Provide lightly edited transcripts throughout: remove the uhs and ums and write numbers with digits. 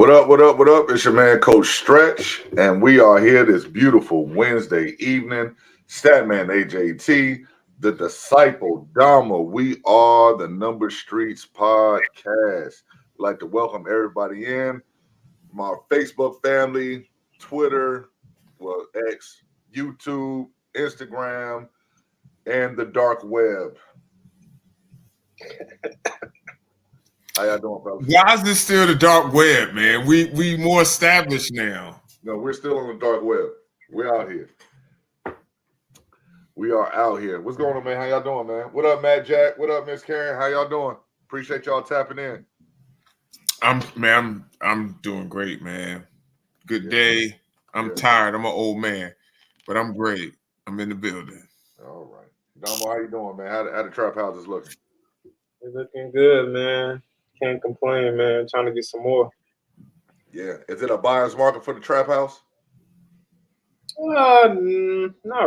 What up, what up, what up? It's your man, Coach Stretch, and we are here this beautiful Wednesday evening. Statman AJT, the Disciple Dharma. We are the Number Streets Podcast. I'd like to welcome everybody in. My Facebook family, Twitter, well, X, YouTube, Instagram, and the dark web. How y'all doing, fellas? Why is this still the dark web, man? We more established now. No, we're still on the dark web. We're out here. We are out here. What's going on, man? How y'all doing, man? What up, Matt Jack? What up, Miss Karen? How y'all doing? Appreciate y'all tapping in. I'm doing great, man. Good day. I'm tired. I'm an old man, but I'm great. I'm in the building. All right. Damo, how you doing, man? How the trap houses looking? It's looking good, man. Can't complain, man. Trying to get some more. Yeah. Is it a buyer's market for the trap house? Not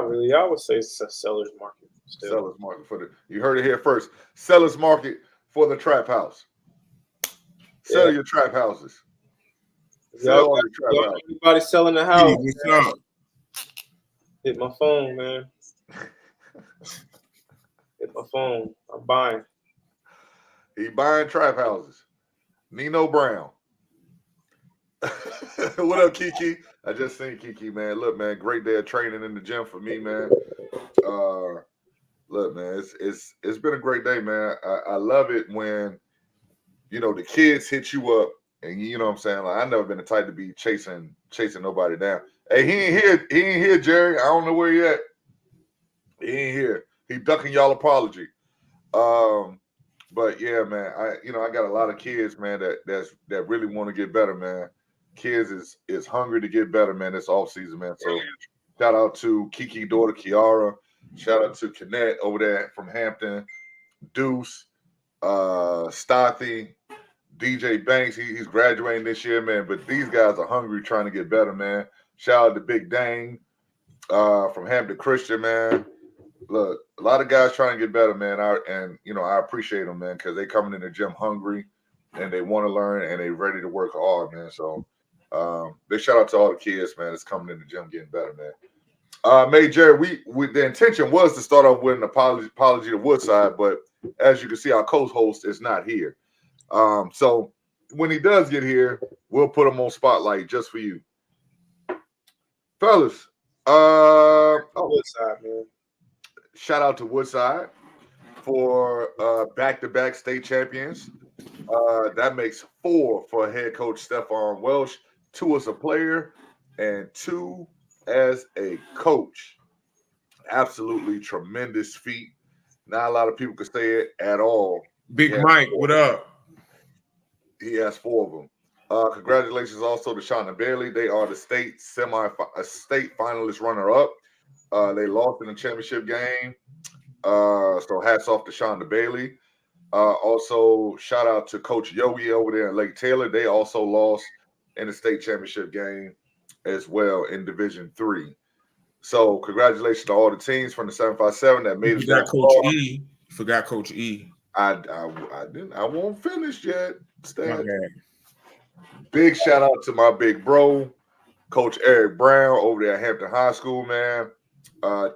really. I would say it's a seller's market. Still. Seller's market for the. You heard it here first. Seller's market for the trap house. Sell your trap houses. Sell all your trap houses. Everybody selling the house. What's up? Hit my phone, man. Hit my phone. I'm buying. He buying trap houses. Nino Brown. What up, Kiki? I just seen Kiki, man. Look, man, great day of training in the gym for me, man. Look, man, it's been a great day, man. I love it when the kids hit you up, and you know what I'm saying. Like, I've never been the type to be chasing nobody down. Hey, he ain't here, Jerry. I don't know where he at. He ain't here. He ducking y'all apology. But yeah, man, I got a lot of kids, man, that really want to get better, man. Kids is hungry to get better, man. This off season, man. So shout out to Kiki's daughter Kiara. Shout out to Kenneth over there from Hampton, Deuce, Stothy, DJ Banks. He's graduating this year, man. But these guys are hungry, trying to get better, man. Shout out to Big Dane from Hampton Christian, man. Look, a lot of guys trying to get better, man. I appreciate them, man, because they coming in the gym hungry and they want to learn and they ready to work hard, man. So big shout out to all the kids, man, that's coming in the gym getting better, man. May Jerry, the intention was to start off with an apology to Woodside, but as you can see, our co-host is not here. So when he does get here, we'll put him on spotlight just for you, fellas. Woodside, man. Shout out to Woodside for back-to-back state champions. That makes 4 for head coach Stephon Welsh, 2 as a player, and 2 as a coach. Absolutely tremendous feat. Not a lot of people could say it at all. Big Mike, what up? He has 4 of them. Congratulations also to Shonda Bailey. They are the state finalist runner-up. They lost in the championship game. So hats off to Shonda Bailey. Also, shout out to Coach Yogi over there in Lake Taylor. They also lost in the state championship game as well in Division 3. So congratulations to all the teams from the 757 that made it. Forgot Coach E. Forgot Coach E. I didn't. I won't finish yet. Big shout out to my big bro, Coach Eric Brown over there at Hampton High School, man.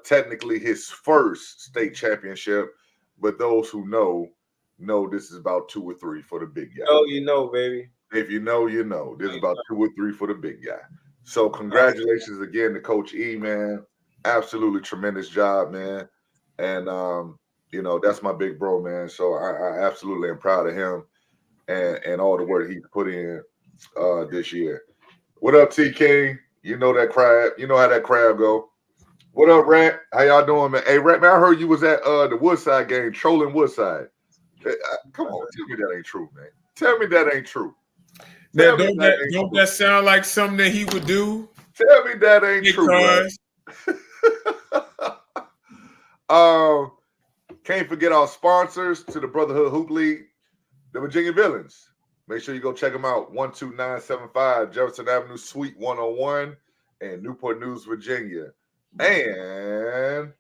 Technically his first state championship, but those who know this is about 2 or 3 for the big guy. Oh, you know, baby. If you know, you know. This is about 2 or 3 for the big guy. So congratulations again to Coach E, man. Absolutely tremendous job, man. And that's my big bro, man. So I absolutely am proud of him and all the work he's put in this year. What up, T King? You know that crab. You know how that crab go. What up, Rat? How y'all doing, man? Hey, Rat, man, I heard you was at the Woodside game, trolling Woodside. Come on, tell me that ain't true, man. Tell me that ain't true. Now, don't that sound like something that he would do? Tell me that ain't true, man. Can't forget our sponsors to the Brotherhood Hoop League, the Virginia Villains. Make sure you go check them out. 12975 Jefferson Avenue, Suite 101 in Newport News, Virginia. And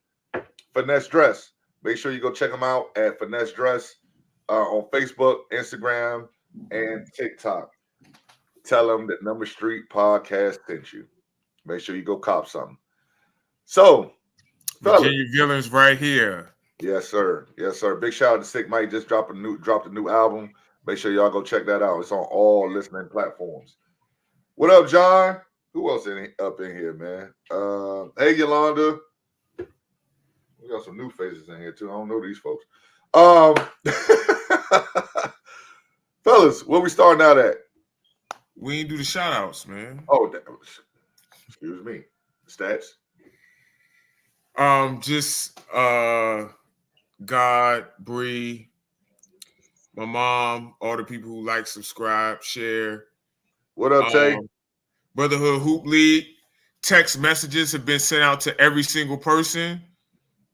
Finesse Dress. Make sure you go check them out at Finesse Dress on Facebook, Instagram, and TikTok. tell them that Number Street Podcast sent you. Make sure you go cop something. So, fellas, Virginia Villains right here. yes, sir. Yes, sir. Big shout out to Sick Mike. Just dropped a new album. Make sure y'all go check that out. It's on all listening platforms. What up, John? Who else up in here, man? Hey, Yolanda. We got some new faces in here too. I don't know these folks. Fellas, where we starting out at? We ain't do the shout outs, man. Oh, excuse me. Stats. Just God, Bree, my mom, all the people who like, subscribe, share. What up, Tay? Brotherhood Hoop League. Text messages have been sent out to every single person.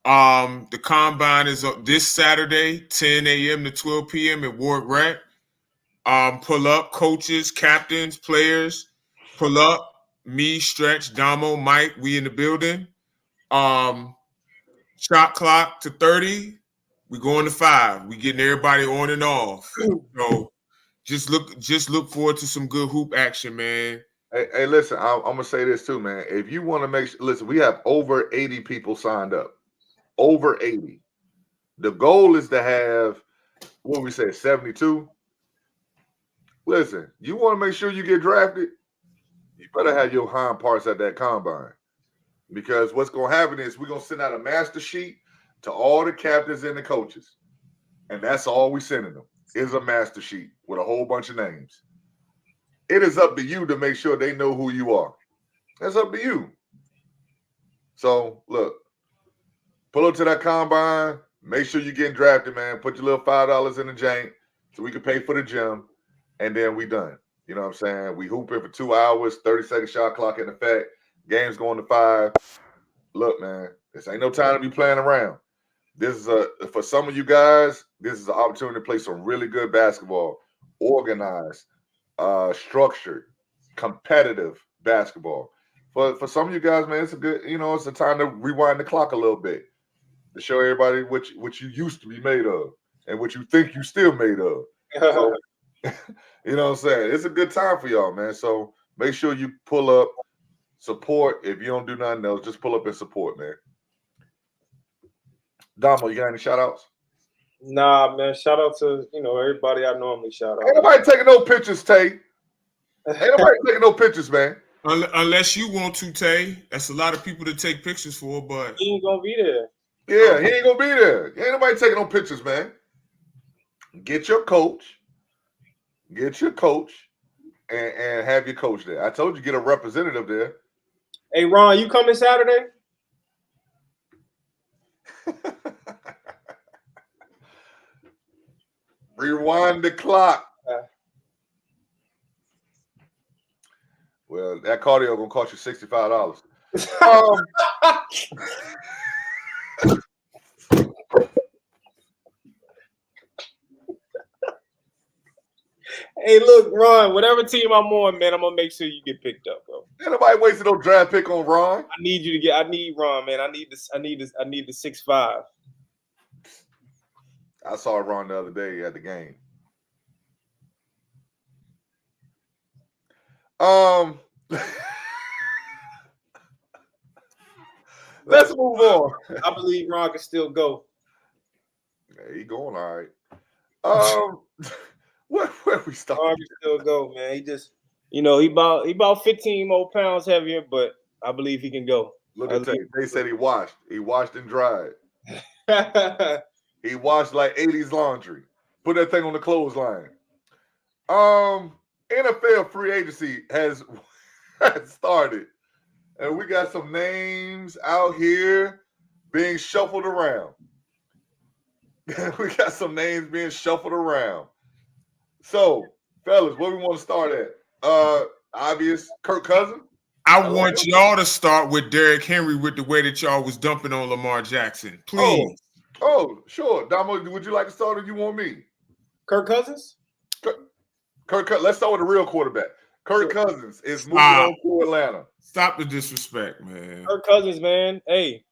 The combine is this Saturday, 10 a.m. to 12 p.m. at Ward Rec. Pull up, coaches, captains, players. Pull up. Me, Stretch, Damo, Mike, we in the building. Shot clock to 30. We going to 5. We getting everybody on and off. So just look forward to some good hoop action, man. Hey, listen, I'm gonna say this too, man. If you want to listen, we have over 80 people signed up. Over 80. The goal is to have, what we say, 72. Listen, you want to make sure you get drafted, you better have your hind parts at that combine. Because what's going to happen is we're going to send out a master sheet to all the captains and the coaches. And that's all we sending them is a master sheet with a whole bunch of names. It is up to you to make sure they know who you are. That's up to you. So, look, pull up to that combine. Make sure you're getting drafted, man. Put your little $5 in the jank so we can pay for the gym. And then we done. You know what I'm saying? We hooping for 2 hours, 30-second shot clock in effect. Game's going to 5. Look, man, this ain't no time to be playing around. This is for some of you guys, this is an opportunity to play some really good basketball, organized, structured, competitive basketball. For some of you guys, man, it's a good, it's a time to rewind the clock a little bit to show everybody what you used to be made of and what you think you still made of. So, you know what I'm saying? It's a good time for y'all, man. So make sure you pull up, support. If you don't do nothing else, just pull up and support, man. Damo, you got any shout outs? Nah, man. Shout out to, everybody I normally shout out. Ain't nobody taking no pictures, Tay. Ain't nobody taking no pictures, man. Unless you want to, Tay. That's a lot of people to take pictures for, but he ain't gonna be there. Yeah, he ain't gonna be there. Ain't nobody taking no pictures, man. Get your coach. And have your coach there. I told you, get a representative there. Hey, Ron, you coming Saturday? Rewind the clock. Well, that cardio gonna cost you $65. Hey, look, Ron, whatever team I'm on, man, I'm gonna make sure you get picked up, bro. Ain't nobody wasting no draft pick on Ron. I need Ron, man. I need the 6'5". I saw Ron the other day at the game. Let's move on. I believe Ron can still go. Yeah, he going all right. Where we start? Ron can still go, man. He just, he about 15 more pounds heavier, but I believe he can go. Look at that. They said he washed and dried. He washed like 80s laundry. Put that thing on the clothesline. NFL free agency has started. And we got some names out here being shuffled around. We got some names being shuffled around. So, fellas, where we want to start at? Obvious, Kirk Cousins. I want y'all to start with Derrick Henry with the way that y'all was dumping on Lamar Jackson. Please. Oh, sure. Damo, would you like to start or you want me? Kirk Cousins? Let's start with a real quarterback. Kirk Cousins is moving on to Atlanta. Stop the disrespect, man. Kirk Cousins, man. Hey,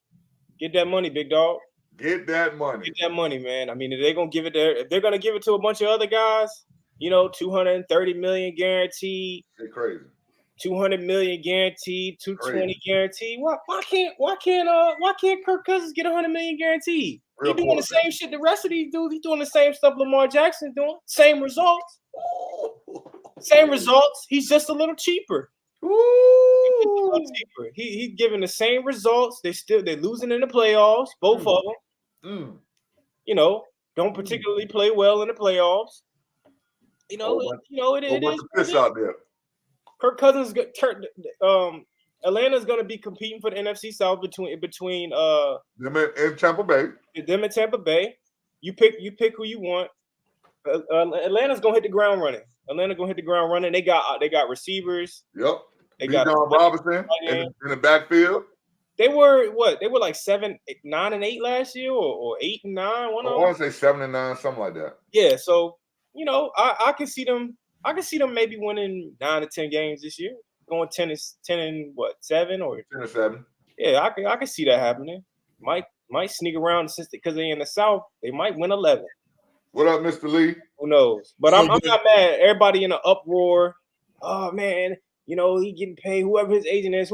get that money, big dog. Get that money. Get that money, man. I mean, if they're gonna give it to a bunch of other guys, $230 million guaranteed, They're crazy. $200 million guaranteed, $220 guaranteed. Why can't Kirk Cousins get $100 million guaranteed? He's doing the same shit the rest of these dudes. He's doing the same stuff Lamar Jackson's doing. Same results. Same results. He's just a little cheaper. He's giving the same results. They're losing in the playoffs, both of them. Don't particularly play well in the playoffs. It is out there. Kirk Cousins Atlanta's gonna be competing for the NFC South between them and Tampa Bay. Them and Tampa Bay. You pick who you want. Atlanta's gonna hit the ground running. They got receivers. Yep. They got John Robinson in the backfield. They were what? They were like 7, 9, and 8 last year, or 8 and 9. I want to say 7 and 9, something like that. Yeah. So I can see them. I can see them maybe winning 9 to 10 games this year, going 10 and 7 or 10 and 7. Yeah, I can see that happening. Might sneak around because they're in the South. They might win 11. What up, Mr. Lee? Who knows? But I'm not mad. Everybody in an uproar. Oh man, he getting paid. Whoever his agent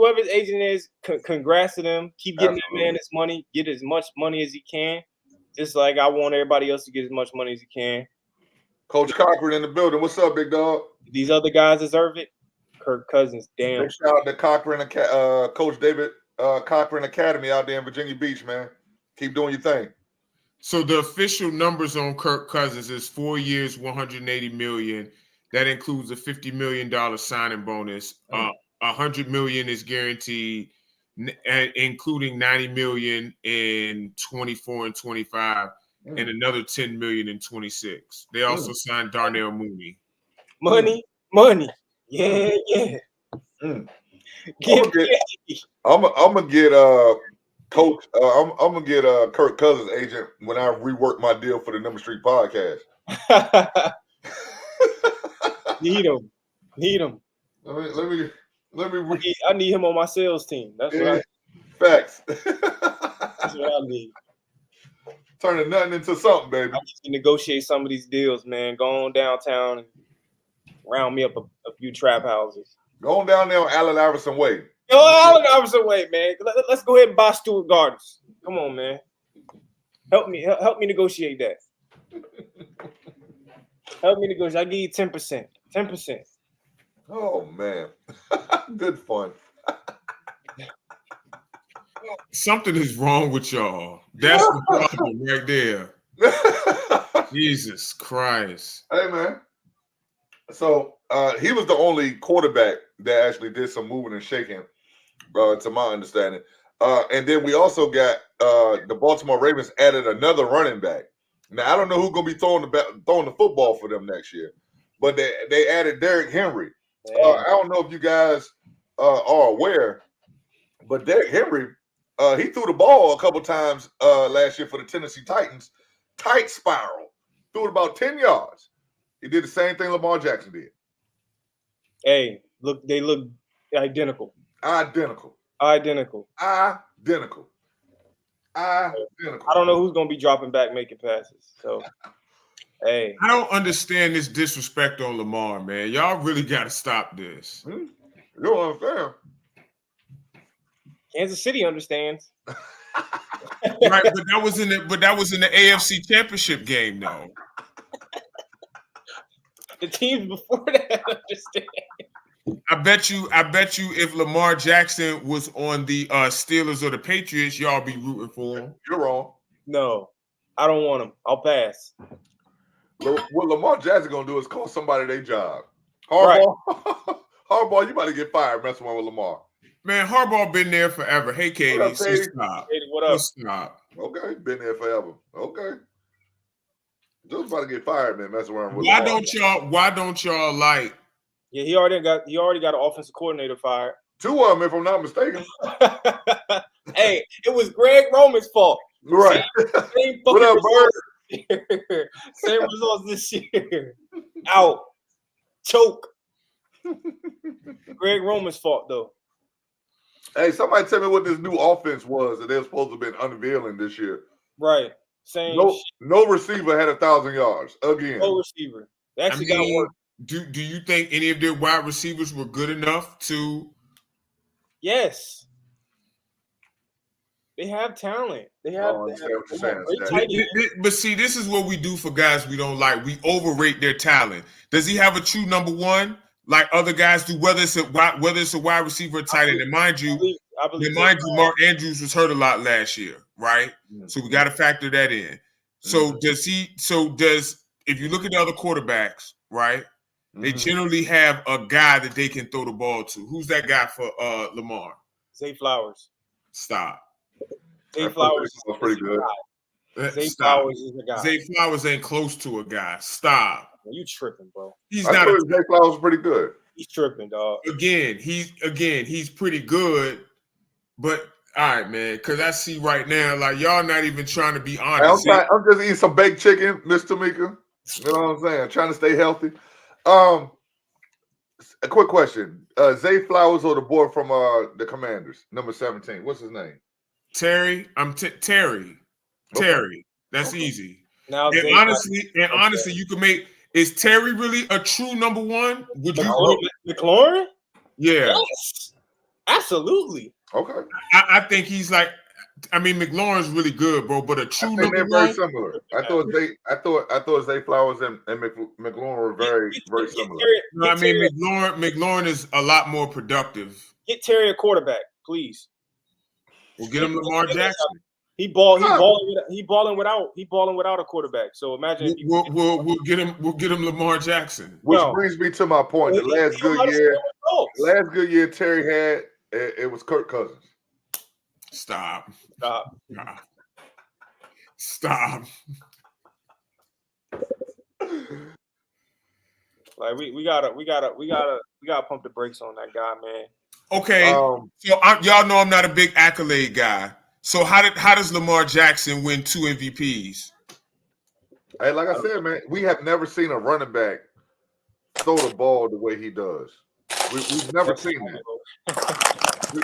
is, congrats to them. Keep getting that man his money. Get as much money as he can. Just like I want everybody else to get as much money as he can. Coach Cochran in the building. What's up, big dog? These other guys deserve it. Kirk Cousins, damn. Big shout out to Cochran, Coach David Cochran Academy out there in Virginia Beach, man. Keep doing your thing. So the official numbers on Kirk Cousins is 4 years, $180 million. That includes a $50 million signing bonus. $100 million is guaranteed, including $90 million in 24 and 25. And another $10 million in 26. They also signed Darnell Mooney. Money. Yeah. I'm gonna get Coach. I'm gonna get Kirk Cousins' agent when I rework my deal for the Number Street podcast. Need him. Let me. I need him on my sales team. That's what facts. That's what I need. Turning nothing into something, baby. I need to negotiate some of these deals, man. Go on downtown and round me up a few trap houses. Go on down there on Allen Iverson Way. Allen Iverson Way, man. Let's go ahead and buy Stewart Gardens. Come on, man. Help me negotiate that. Help me negotiate. I give you 10%. 10%. Oh man. Good fun. Something is wrong with y'all. That's the problem right there. Jesus Christ. Hey, man. So he was the only quarterback that actually did some moving and shaking, to my understanding. And then we also got the Baltimore Ravens added another running back. Now, I don't know who's going to be throwing the football for them next year, but they added Derrick Henry. I don't know if you guys are aware, but Derrick Henry, he threw the ball a couple times last year for the Tennessee Titans. Tight spiral. Threw it about 10 yards. He did the same thing Lamar Jackson did. Hey, look, they look identical. Identical. I don't know who's going to be dropping back making passes. So, hey. I don't understand this disrespect on Lamar, man. Y'all really got to stop this. You don't understand. Kansas City understands. Right, but that was in the AFC Championship game, though. The teams before that understand. I bet you if Lamar Jackson was on the Steelers or the Patriots, y'all be rooting for him. You're wrong. No, I don't want him. I'll pass. What Lamar Jackson gonna do is cost somebody their job. Harbaugh, right. Harbaugh, you about to get fired messing with Lamar. Man, Harbaugh been there forever. Hey, Katie, what up, Katie? Stop. Katie, what up? Stop. Okay, been there forever. Okay. Just about to get fired, man, messing around with Why Lamar. Why don't y'all like? Yeah, he already got an offensive coordinator fired. 2 of them, if I'm not mistaken. Hey, it was Greg Roman's fault. Right. Same what up, Bird? Same results this year. Out. Choke. Greg Roman's fault, though. Hey, somebody tell me what this new offense was that they're supposed to have been unveiling this year. Right. Same. No receiver had 1,000 yards again. No receiver. They actually got work. Do you think any of their wide receivers were good enough to? Yes. They have talent. They have. But see, this is what we do for guys we don't like. We overrate their talent. Does he have a true number one like other guys do? Whether it's a wide receiver or tight end, and mind you, Mark Andrews was hurt a lot last year, right? So we got to factor that in. So does he? So does if you look at the other quarterbacks, right? They generally have a guy that they can throw the ball to. Who's that guy for Lamar? Zay Flowers. Stop. Zay Flowers is pretty good. Zay Flowers is a guy. Zay Flowers ain't close to a guy. Stop. You tripping, bro? He's not. Zay Flowers is pretty good. He's tripping, dog. He's pretty good. But all right, man, because I see right now, like y'all not even trying to be honest. I'm just eating some baked chicken, Miss Tamika. You know what I'm saying? Trying to stay healthy. A quick question: Zay Flowers or the boy from the Commanders, number 17? What's his name? Terry. Terry. Okay. Terry. That's easy. Now, and honestly, you can make. Is Terry really a true number one? Would you? McLaurin? Yeah. Yes. Absolutely. Okay. I think he's like. I mean, McLaurin's really good, bro. But a true number one. They're very similar. I thought Zay Flowers and McLaurin were very similar. No, I mean, McLaurin is a lot more productive. Get Terry a quarterback, please. We'll get him Lamar Jackson. He balling without a quarterback. So imagine we'll get him Lamar Jackson. Which brings me to my point. The last good year Terry had, it was Kirk Cousins. Stop. Like we gotta pump the brakes on that guy, man. Okay, so y'all know I'm not a big accolade guy. So how does Lamar Jackson win 2 MVPs? Hey, like I said, man, we have never seen a running back throw the ball the way he does. We've never seen that.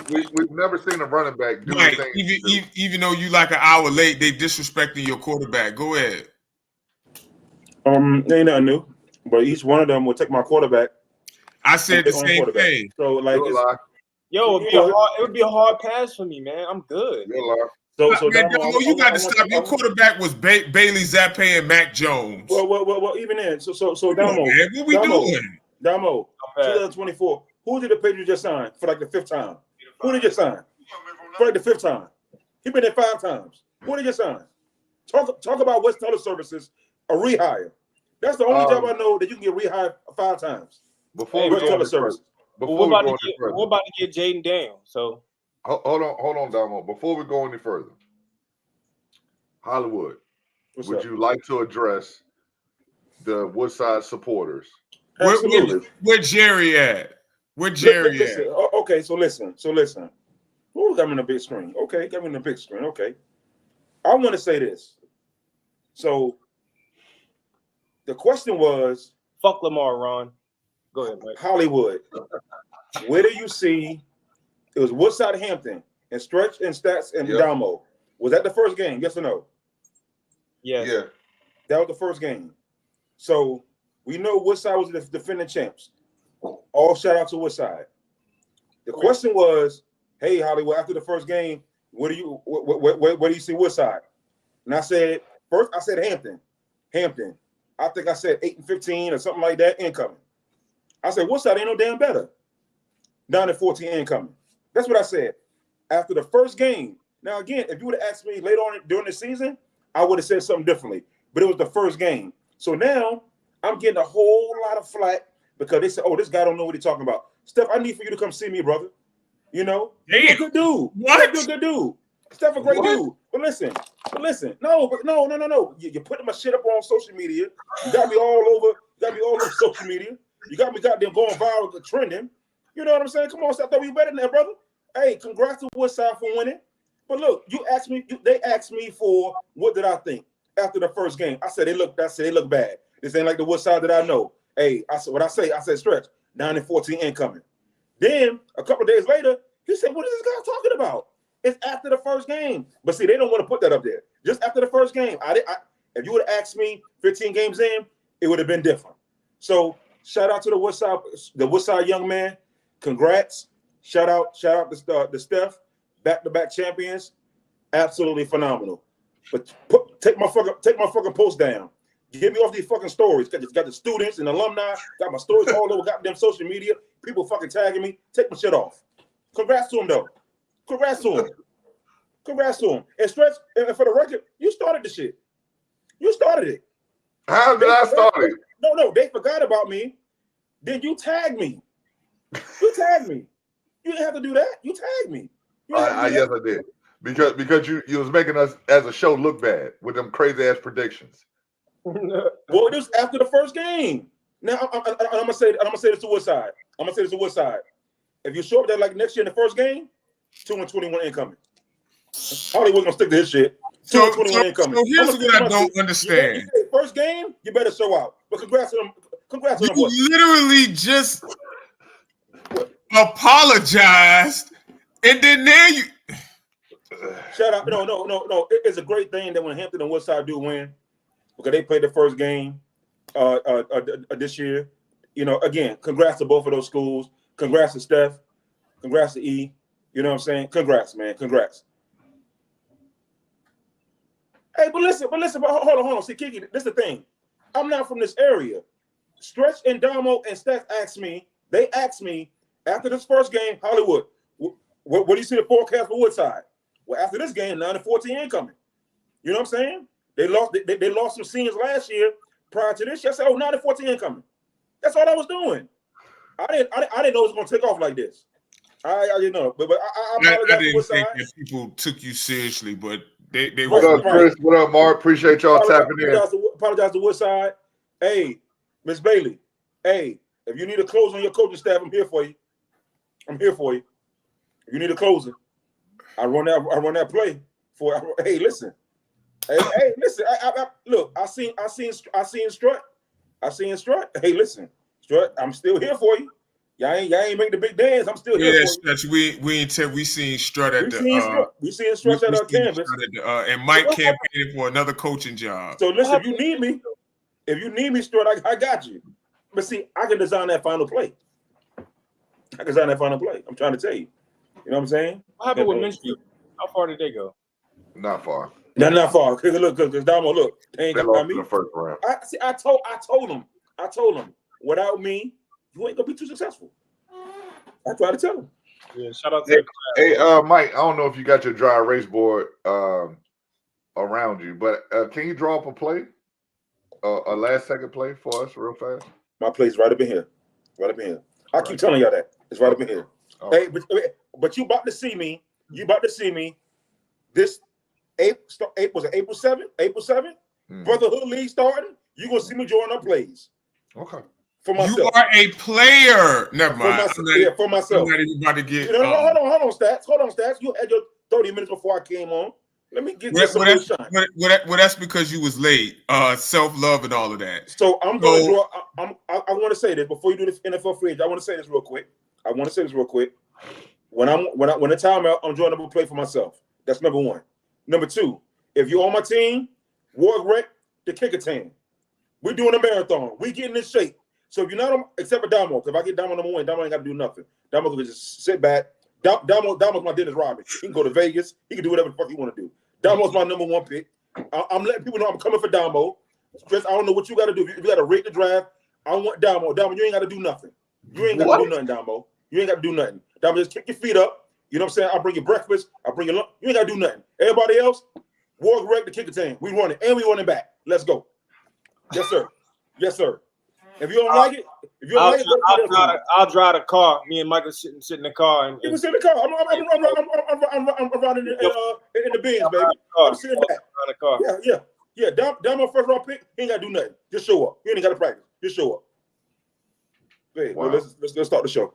We've never seen a running back do things. Even though you like an hour late, they disrespecting your quarterback. Go ahead. Ain't nothing new, but each one of them will take my quarterback. I said the same thing. So like, it would be a hard pass for me, man. I'm good. So man, you got to stop. Your quarterback was Bailey Zappa and Mac Jones. Well, even then. So Damo, man, what we doing? Damo, 2024. Who did the Patriots just sign for like the 5th time? Who did just sign for like the 5th time? He been there 5 times. Who did just sign? Talk about West Teller Services, a rehire. That's the only job I know that you can get rehired 5 times. Before we go we're about to get Jaden Daniels. So hold on, Damo. Before we go any further, Hollywood, would you like to address the Woodside supporters? Where Jerry at? Where Jerry at? Okay, so listen. Who got me on the big screen? Okay, got me on the big screen. Okay. I want to say this. So the question was, fuck Lamar, Ron. Go ahead, Mike. Hollywood. Where do you see it was Woodside Hampton and Stretch and Stats and Damo? Was that the first game? Yes or no? Yes. Yeah. That was the first game. So we know Woodside was the defending champs. All shout out to Woodside. The question was, hey, Hollywood, after the first game, where do you see Woodside? And I said, first I said Hampton. I think I said 8-15 or something like that incoming. I said, Woodside ain't no damn better. 9-14 incoming. That's what I said. After the first game. Now, again, if you would have asked me later on during the season, I would have said something differently. But it was the first game. So now I'm getting a whole lot of flack because they said, oh, this guy don't know what he's talking about. Steph, I need for you to come see me, brother. You know? You're a good dude. What? You're a good dude. Steph, a great dude. But listen. No. You're putting my shit up on social media. You got me all over social media. You got me goddamn going viral, trending. You know what I'm saying? Come on, Steph, you better than that, brother. Hey, congrats to Woodside for winning. But look, they asked me for what did I think after the first game. I said they look bad. This ain't like the Woodside that I know. Hey, I said Stretch, 9-14 incoming. Then a couple of days later, he said, what is this guy talking about? It's after the first game. But see, they don't want to put that up there. Just after the first game. If you would have asked me 15 games in, it would have been different. So shout out to the Woodside young man. Congrats. Shout out to Steph, back-to-back champions. Absolutely phenomenal. But take my fucking post down. Get me off these fucking stories. Got the students and alumni. Got my stories all over goddamn social media. People fucking tagging me. Take my shit off. Congrats to him though. Congrats to him. Congrats to him. And Stretch, and for the record, you started the shit. You started it. How did I start it? No, they forgot about me. Then you tagged me. You tagged me. You didn't have to do that. You tagged me. Yes, I did. Because you was making us as a show look bad with them crazy ass predictions. Well, this was after the first game. Now I'm gonna say this to Woodside. I'm gonna say this to Woodside. If you show up there like next year in the first game, 2-21 incoming. Hollywood gonna stick to his shit. 2-21 incoming. So here's what I don't understand. First game, you better show out. But congrats on them. Congrats on them. You literally just apologized, and then there you. Shout out. No. It's a great thing that when Hampton and Woodside do win, because they played the first game this year. You know, again, congrats to both of those schools. Congrats to Steph. Congrats to E. You know what I'm saying? Congrats, man. Congrats. Hey, but listen, hold on. See, Kiki, this is the thing. I'm not from this area. Stretch and Damo and Steph asked me after this first game, Hollywood, what do you see the forecast for Woodside? Well, after this game, 9-14 incoming. You know what I'm saying? They lost some seniors last year. Prior to this year, I said, 9-14 incoming. That's all I was doing. I didn't know it was going to take off like this. I didn't know. But I didn't think that people took you seriously, but they What up, Chris? What up, Mark? Appreciate y'all tapping in. Apologize to Woodside. Hey, Miss Bailey. Hey, if you need a closer on your coaching staff, I'm here for you. If you need a closer, I run that play for. Hey, listen. Hey, listen. Look. I seen Strut. Hey, listen, Strut. I'm still here for you. Y'all ain't make the big dance. I'm still here for you. We seen Strut at we seen Strut at Canvas. And Mike campaigning for another coaching job. So listen, if you need me, Strut, I got you. But see, I can design that final play. I'm trying to tell you. You know what I'm saying? What happened with Minshew? How far did they go? Not far. Not far. Because Damo, look, they ain't got me. In the first round. I told him, without me, you ain't gonna be too successful. I tried to tell him. Yeah, shout out to Hey, Mike, I don't know if you got your dry erase board around you, but can you draw up a play? A last second play for us real fast? My play's right up in here. I keep telling y'all that. It's right up in here. Oh. Hey, but you about to see me. This was it April 7th? April 7th? Brotherhood League starting. You're gonna see me drawing up plays. Okay. For myself. You are a player. Never mind. For myself. I'm not about to get. Hold on, Stats. You had your 30 minutes before I came on. Let me get some shine. Well, that's because you was late. Self-love and all of that. So I'm going to draw. I want to say this before you do this NFL free agent. I want to say this real quick. When the timeout, I'm drawing up a play for myself. That's number one. Number two, if you're on my team, Ward Wreck, the kicker team. We're doing a marathon. We getting in shape. So if you're not on, except for Damo, if I get Damo number one, Damo ain't got to do nothing. Damo can just sit back. Damo's my Dennis Rodman. He can go to Vegas. He can do whatever the fuck he want to do. Damo's my number one pick. I'm letting people know I'm coming for Damo. Chris, I don't know what you got to do. If you got to rate the draft, I want Damo. Damo, you ain't got to do nothing. You ain't got to do nothing, Damo. You ain't got to do nothing. Damo, just kick your feet up. You know what I'm saying? I'll bring you breakfast. I'll bring you lunch. You ain't got to do nothing. Everybody else, Ward Wreck, the kicker team. We run it. And we run it back. Let's go. Yes, sir. Yes, sir. If you don't like it, I'll drive the car. Me and Michael sit in the car. You can sit in the car. I'm running in the Benz, baby. I'm sitting back. The car. Yeah. Damo first round pick. He ain't got to do nothing. Just show up. You ain't got to practice. Just show up. Hey, wow. Well, let's start the show.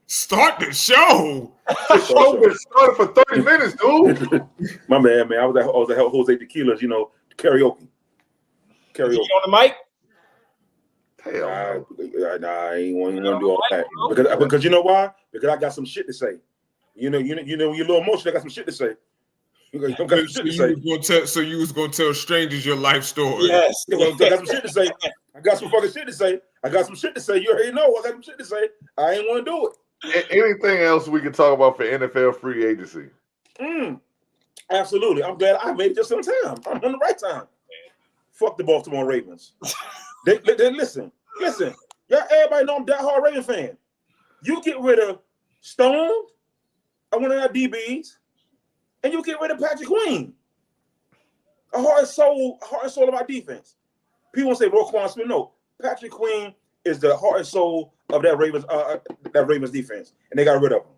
Start the show. The show been started for 30 minutes, dude. My man. I was at Jose Tequila's, karaoke. You on the mic? Hell no. I ain't want to do all that. Because you know why? Because I got some shit to say. You're a little emotional. I got some shit to say. You got some shit to say. So you was gonna tell strangers your life story. Yes. I got some shit to say. I got some fucking shit to say. I got some shit to say. You already know I got some shit to say. I ain't want to do it. Anything else we can talk about for NFL free agency? Absolutely. I'm glad I made it just on time. I'm on the right time. Fuck the Baltimore Ravens. they listen. Y'all, everybody know I'm diehard Raven fan. You get rid of Stone, one of our DBs, and you get rid of Patrick Queen. A heart and soul of our defense. People want to say Roquan Smith. No, Patrick Queen is the heart and soul of that Ravens defense, and they got rid of him.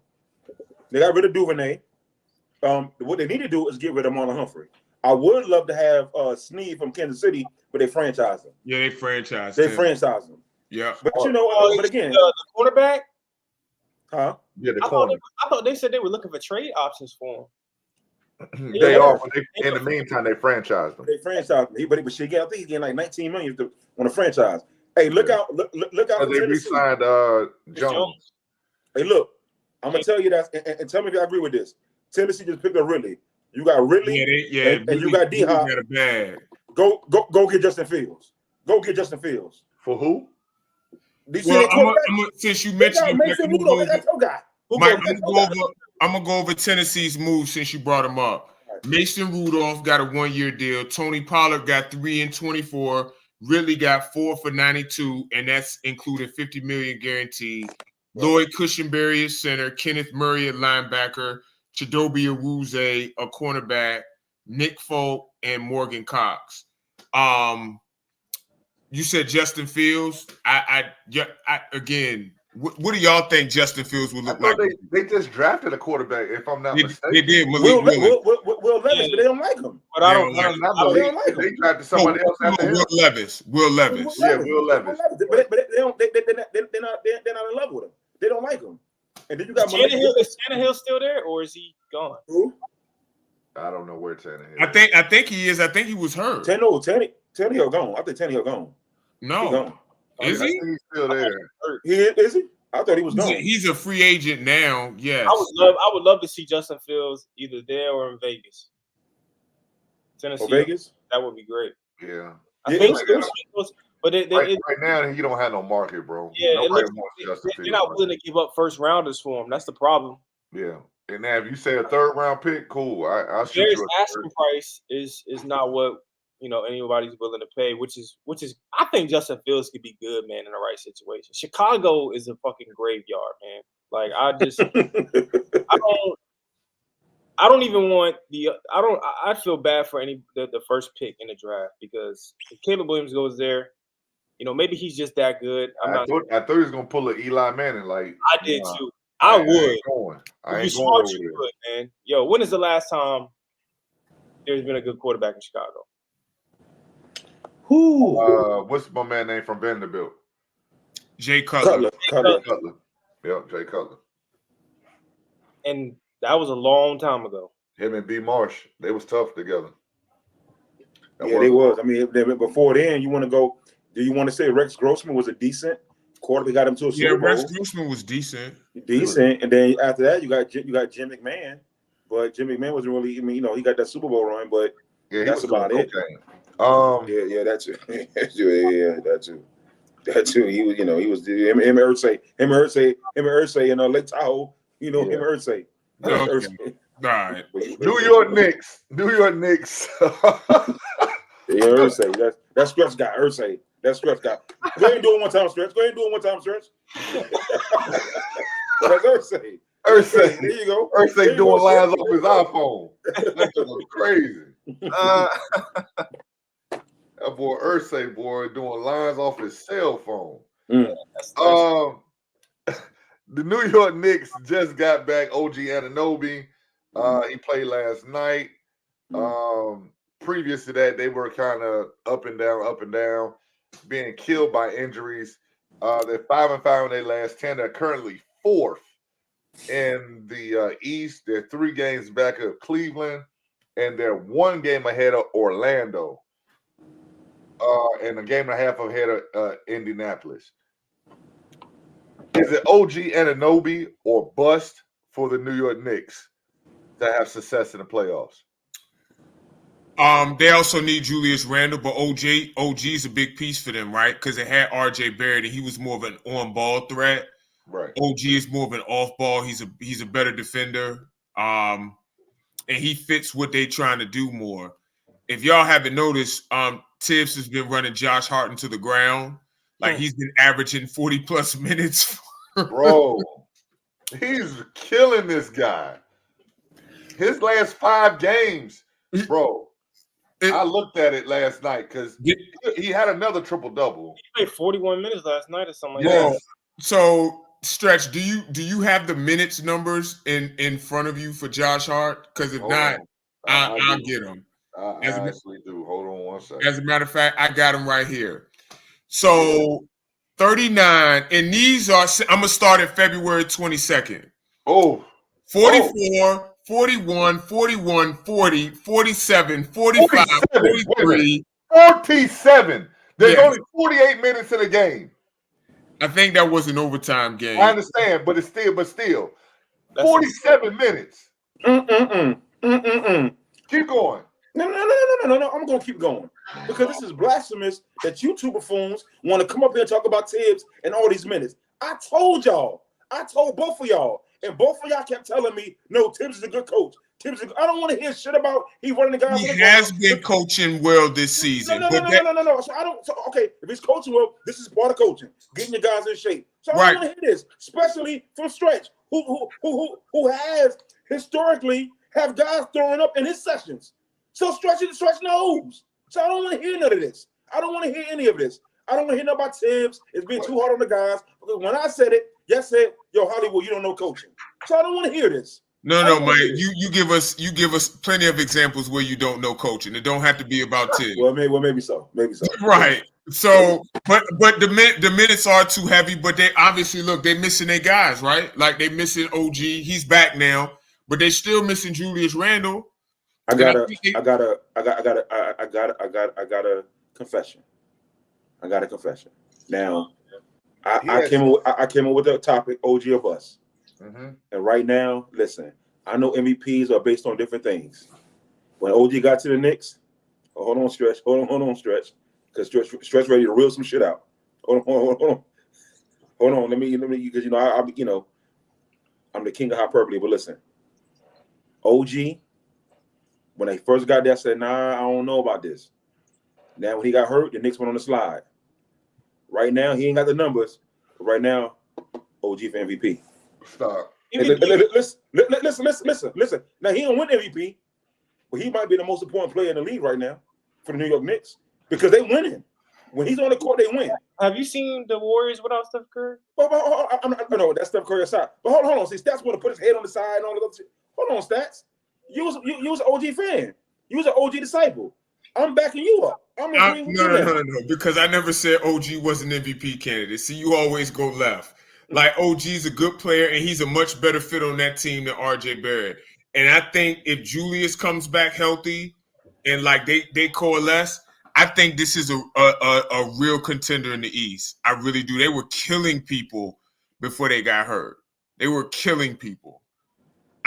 They got rid of Duvernay. What they need to do is get rid of Marlon Humphrey. I would love to have Snead from Kansas City, but they franchised him. Yeah, they franchised him. Yeah. But you know, but again, the quarterback. Huh? Yeah, the I corner. thought they said they were looking for trade options for him. They are. In the meantime, they franchised them. They franchised him. But she got, I think he's getting like $19 million on a franchise. Hey, look out! Look out! For They Tennessee. re-signed Jones. Hey, look, I'm gonna tell you that, and tell me if I agree with this. Tennessee just picked up Ridley. You got Ridley, and you got D-Hop. Go get Justin Fields. Go get Justin Fields. For who? Since you mentioned him, I'm gonna go over Tennessee's move since you brought him up. Right. Mason Rudolph got a 1-year deal. Tony Pollard got 3 and 24. Ridley got 4 for 92, and that's including $50 million guaranteed. Right. Lloyd Cushenberry at center, Kenneth Murray at linebacker, Chidobe Awuzie a cornerback, Nick Folk, and Morgan Cox. You said Justin Fields. Again, what do y'all think Justin Fields would look like? They just drafted a quarterback, if I'm not mistaken. They did. Will Levis, but they don't like him. But I don't like him. They drafted somebody else after him. Will Levis. Yeah, Will Levis. But they're not in love with him. They don't like him. And then you got is Tannehill still there, or is he gone? Who? I don't know where Tannehill is. I think he is. I think he was hurt. Tannehill gone. I think Tannehill gone. No. Is he? He's still there. Is he? I thought he was gone. He's a free agent now. Yes. I would love to see Justin Fields either there or in Vegas. Tennessee. Vegas? That would be great. Yeah. I think but right now you don't have no market, bro. Yeah, they're not willing to give up first rounders for him. That's the problem. Yeah. And now if you say a 3rd round pick, cool. I'll shoot you. Asking price is not what anybody's willing to pay, which is I think Justin Fields could be good, man, in the right situation. Chicago is a fucking graveyard, man. Like I don't even want I feel bad for the first pick in the draft, because if Caleb Williams goes there, maybe he's just that good. I thought he was gonna pull an Eli Manning. Like I did too. I would. I ain't going you would, man. Yo, when is the last time there's been a good quarterback in Chicago? What's my man name from Vanderbilt? Jay Cutler. Yep, Jay Cutler. And that was a long time ago. Him and B. Marsh, they was tough together. They was. I mean, before then, you want to go? Do you want to say Rex Grossman was a decent quarterback? Got him to a Super Bowl. Rex Grossman was decent. And then after that, you got Jim McMahon, but Jim McMahon wasn't really. I mean, he got that Super Bowl run, but that's about it. That too. That too. He was, he was him and Irsay, in Lake Tahoe. Him and Irsay. Right. New York Knicks. Irsay. That's Stretch guy. Irsay. That's Stretch guy. Go ahead and do it one time, Stretch. That's Irsay. Irsay. There you go. Irsay doing lines off his iPhone. That's crazy. That boy Irsay doing lines off his cell phone. The New York Knicks just got back OG Anunoby. He played last night. Previous to that, they were kind of up and down, being killed by injuries. They're 5-5 in their last 10. They're currently 4th in the East. They're 3 games back of Cleveland, and they're 1 game ahead of Orlando. And a game and a half ahead of Indianapolis. Is it OG Anunoby or bust for the New York Knicks to have success in the playoffs? They also need Julius Randle, but OG is a big piece for them, right? Because they had RJ Barrett, and he was more of an on-ball threat. Right. OG is more of an off-ball. He's a better defender, and he fits what they trying to do more. If y'all haven't noticed, Tibbs has been running Josh Hart into the ground. Like he's been averaging 40+ minutes. Bro, he's killing this guy. His last 5 games, bro. I looked at it last night because he had another triple-double. He played 41 minutes last night or something like that. So, Stretch, do you have the minutes numbers in front of you for Josh Hart? Because if not, I'll get them. I actually do. Hold on one second. As a matter of fact, I got them right here. So 39, and these are, I'm going to start at February 22nd. 44, 41, 41, 40, 47, 45, 43. 47. There's only 48 minutes in a game. I think that was an overtime game. I understand, but still. 47 minutes. Keep going. No. I'm gonna keep going because this is blasphemous that you two buffoons want to come up here and talk about Tibbs and all these minutes. I told both of y'all, and both of y'all kept telling me, no, Tibbs is a good coach. I don't want to hear shit about he running the guys. He has been coaching well this season. No. So I don't. So, okay, if he's coaching well, this is part of coaching, getting your guys in shape. So I don't want to hear this, especially from Stretch, who has historically have guys throwing up in his sessions. So Stretch knows. So I don't want to hear none of this. I don't want to hear any of this. I don't want to hear nothing about Tibbs. It's being too hard on the guys. Because when I said it, you said, yo, Hollywood, you don't know coaching. So I don't want to hear this. No, Mike. You give us plenty of examples where you don't know coaching. It don't have to be about Tibbs. Well, maybe so. Right. So, but the minutes are too heavy. But they obviously they missing their guys, right? Like they missing OG. He's back now, but they still missing Julius Randle. I got a confession. I got a confession. Now, I came up with the topic OG or bust. Mm-hmm. And right now, listen, I know MVPs are based on different things. When OG got to the Knicks, hold on, Stretch, because Stretch ready to reel some shit out. Hold on. Let me, because I'm the king of hyperbole. But listen, OG. When they first got there, I said, nah, I don't know about this. Now, when he got hurt, the Knicks went on the slide. Right now, he ain't got the numbers. But right now, OG for MVP. Stop. Hey, listen. Now, he don't win MVP, but he might be the most important player in the league right now for the New York Knicks because they winning. When he's on the court, they win. Have you seen the Warriors without Steph Curry? I know that's Steph Curry aside. But hold on. See, Stats want to put his head on the side and all that other shit. Hold on, Stats. You was an OG fan. You was an OG disciple. I'm backing you up. I'm agreeing with you. No, because I never said OG was an MVP candidate. See, you always go left. Like OG's a good player, and he's a much better fit on that team than RJ Barrett. And I think if Julius comes back healthy and like they coalesce, I think this is a real contender in the East. I really do. They were killing people before they got hurt. They were killing people.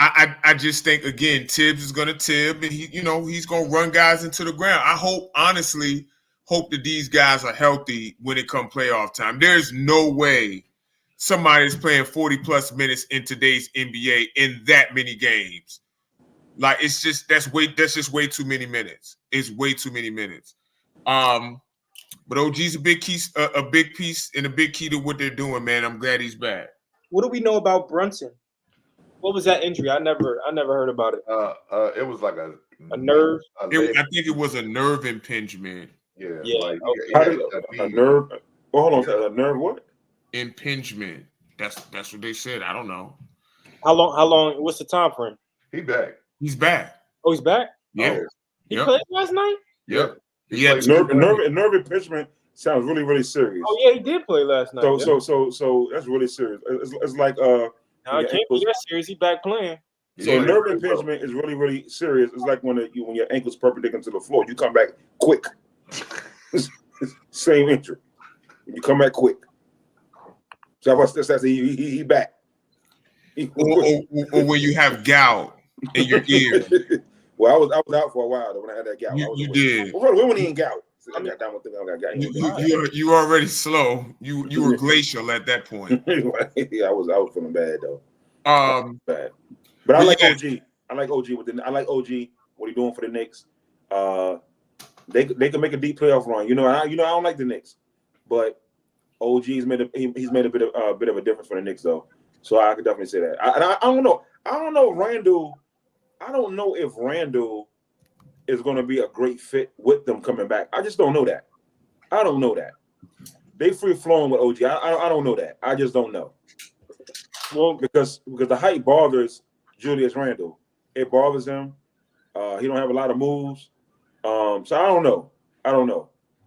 I just think, again, Tibbs is going to Tibb, and he's going to run guys into the ground. I honestly hope that these guys are healthy when it comes playoff time. There's no way somebody's playing 40+ minutes in today's NBA in that many games. Like, that's just way too many minutes. It's way too many minutes. But OG's a big piece and a big key to what they're doing, man. I'm glad he's back. What do we know about Brunson? What was that injury? I never heard about it. It was like a nerve. I think it was a nerve impingement. Yeah. Okay. A nerve. Hold on. A nerve what? Impingement. That's what they said. I don't know. How long? What's the time frame? He back. He's back. Oh, he's back. Yeah. He played last night. Yep. Yeah. Nerve impingement sounds really, really serious. Oh yeah, he did play last night. So that's really serious. It's like I can't be that serious. He back playing. So nerve impingement is really, really serious. It's like when your ankle's perpendicular to the floor, you come back quick. Same injury. You come back quick. So that's he back. Or when you have gout in your ear. Well, I was out for a while though, when I had that gout. You did. Well, when he ain't gout. I got down with the I got You already slow. You were glacial at that point. Yeah, I was feeling bad though. Bad. But I like OG. I like OG what he doing for the Knicks. They can make a deep playoff run. I don't like the Knicks, but OG's made a bit of a difference for the Knicks though. So I could definitely say that. I don't know. I don't know if Randall is going to be a great fit with them coming back. I just don't know that. I don't know that. They free flowing with OG. I don't know that. I just don't know. Well, because the height bothers Julius Randle. It bothers him. He don't have a lot of moves. So I don't know.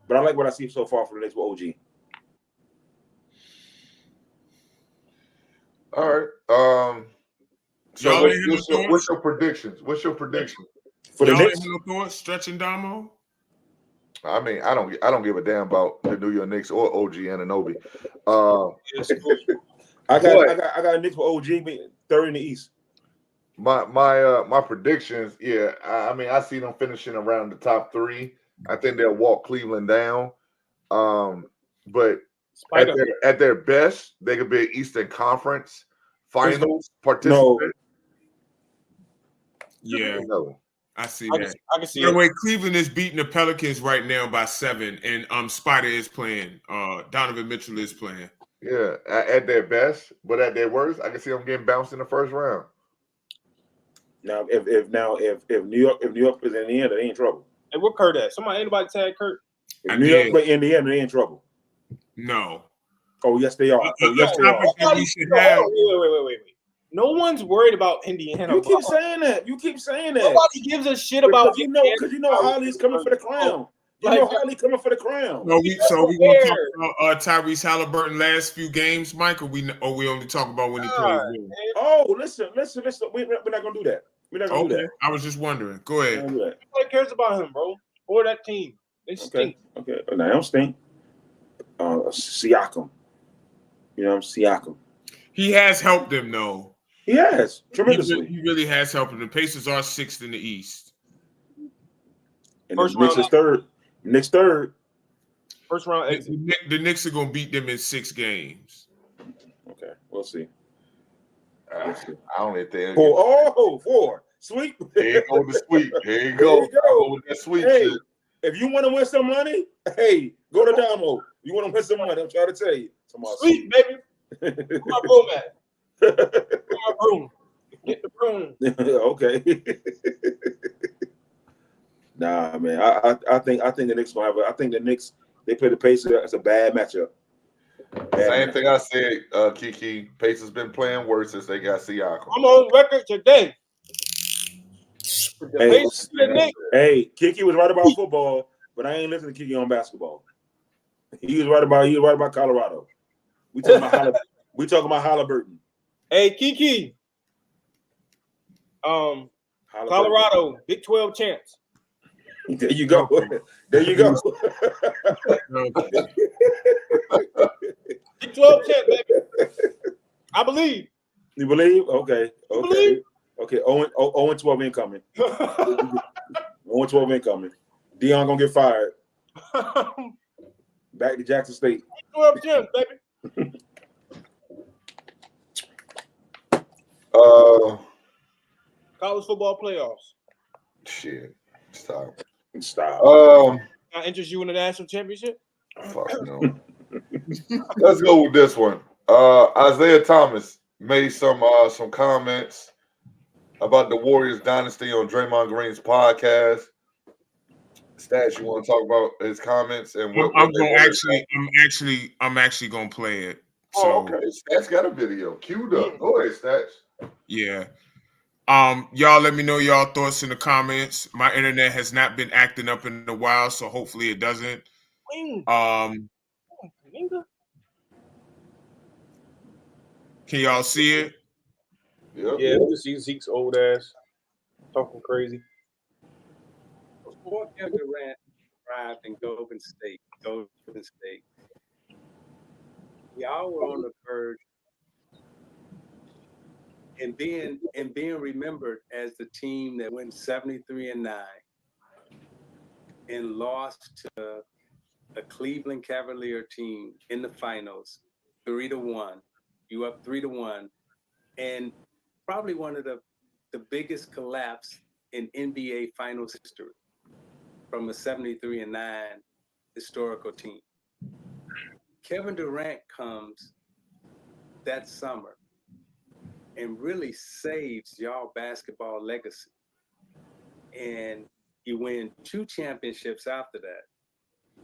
But I like what I see so far from the Knicks with OG. All right. So what's your predictions? What's your prediction for the Knicks? Stretching Damo. I mean, I don't give a damn about the New York Knicks or OG Anunoby. I got Knicks with OG third in the East. My predictions, yeah. I mean, I see them finishing around the top 3. I think they'll walk Cleveland down. But at their best, they could be an Eastern Conference Finals participant. Yeah, no. I see that. I can see. By the way, Cleveland is beating the Pelicans right now by 7, and Spider is playing. Donovan Mitchell is playing. Yeah, at their best, but at their worst, I can see them getting bounced in the first round. Now, if New York is in the end, they ain't in trouble. Hey, what Kurt at? Anybody tag Kurt? If New York play Indiana, they in trouble. No. Oh yes, they are. Yes, they are. Wait. No one's worried about Indiana. You keep saying that. Nobody gives a shit about because Holly's coming for the crown. Holly coming for the crown. No, we gonna talk about Tyrese Halliburton last few games, Mike, or we only talk about when he played. Oh, listen. We're not gonna do that. We're not gonna do that. I was just wondering. Go ahead. Nobody cares about him, bro, or that team. They stink. Okay. No, I don't stink. Siakam. Siakam. He has helped them though. He has tremendously. He really has helped them. The Pacers are 6th in the East. And the Knicks is third. Knicks third. First round exit. The Knicks are gonna beat them in 6 games. Okay, we'll see. I don't think. 4. Sweep. Here you go with the sweep. Here you go. Go with that sweep. Hey, if you want to win some money, hey, go to Damo. You want to win some money? I'm trying to tell you. Sweep, baby. Where my broom at? Where my broom? Get the broom. Okay. Nah, man. I think the Knicks gonna have. I think the Knicks, they play the Pacers. It's a bad matchup. Same thing I said, Kiki. Pacers been playing worse since they got Siakam. I'm on record today. Hey, Kiki was right about football, but I ain't listening to Kiki on basketball. He was right about Colorado. We talking about Halliburton. Hey, Kiki. Colorado, Big 12 champs. There you go. There you go. Big 12 champ, baby. I believe. You believe? Okay. You believe? Okay. 0-12 incoming. 0-12 incoming. Dion gonna get fired. Back to Jackson State. Big 12 champ, baby. College football playoffs. Shit. Stop. Can I interest you in the national championship? Fuck no. Let's go with this one. Isaiah Thomas made some comments about the Warriors dynasty on Draymond Green's podcast. Stats, you want to talk about his comments and what? I'm actually gonna play it. So, okay. Stats got a video queued up. Go ahead, Stats. Yeah. Y'all let me know y'all thoughts in the comments. My internet has not been acting up in a while, so hopefully it doesn't. Can y'all see it? Yep. Yeah, you can see Zeke's old ass talking crazy. Before Kevin Durant arrived in Golden State, y'all were on the verge and being remembered as the team that went 73-9 and lost to a Cleveland Cavalier team in the finals, 3-1. You up 3-1, and probably one of the biggest collapse in NBA Finals history from a 73-9 historical team. Kevin Durant comes that summer and really saves y'all basketball legacy. And you win 2 championships after that.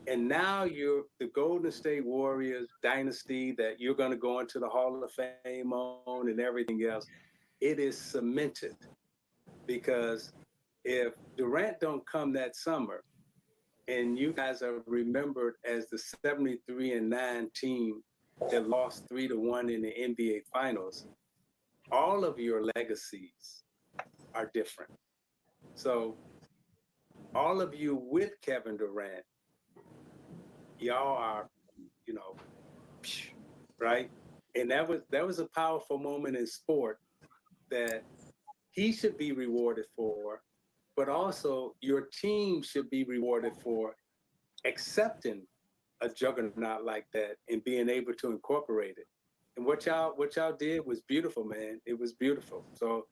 And now you're the Golden State Warriors dynasty that you're going to go into the Hall of Fame on and everything else. It is cemented, because if Durant don't come that summer and you guys are remembered as the 73-9 team that lost 3-1 in the NBA Finals, all of your legacies are different. So all of you with Kevin Durant, y'all are, right? And that was a powerful moment in sport that he should be rewarded for, but also your team should be rewarded for accepting a juggernaut like that and being able to incorporate it. And what y'all did was beautiful, man. It was beautiful. So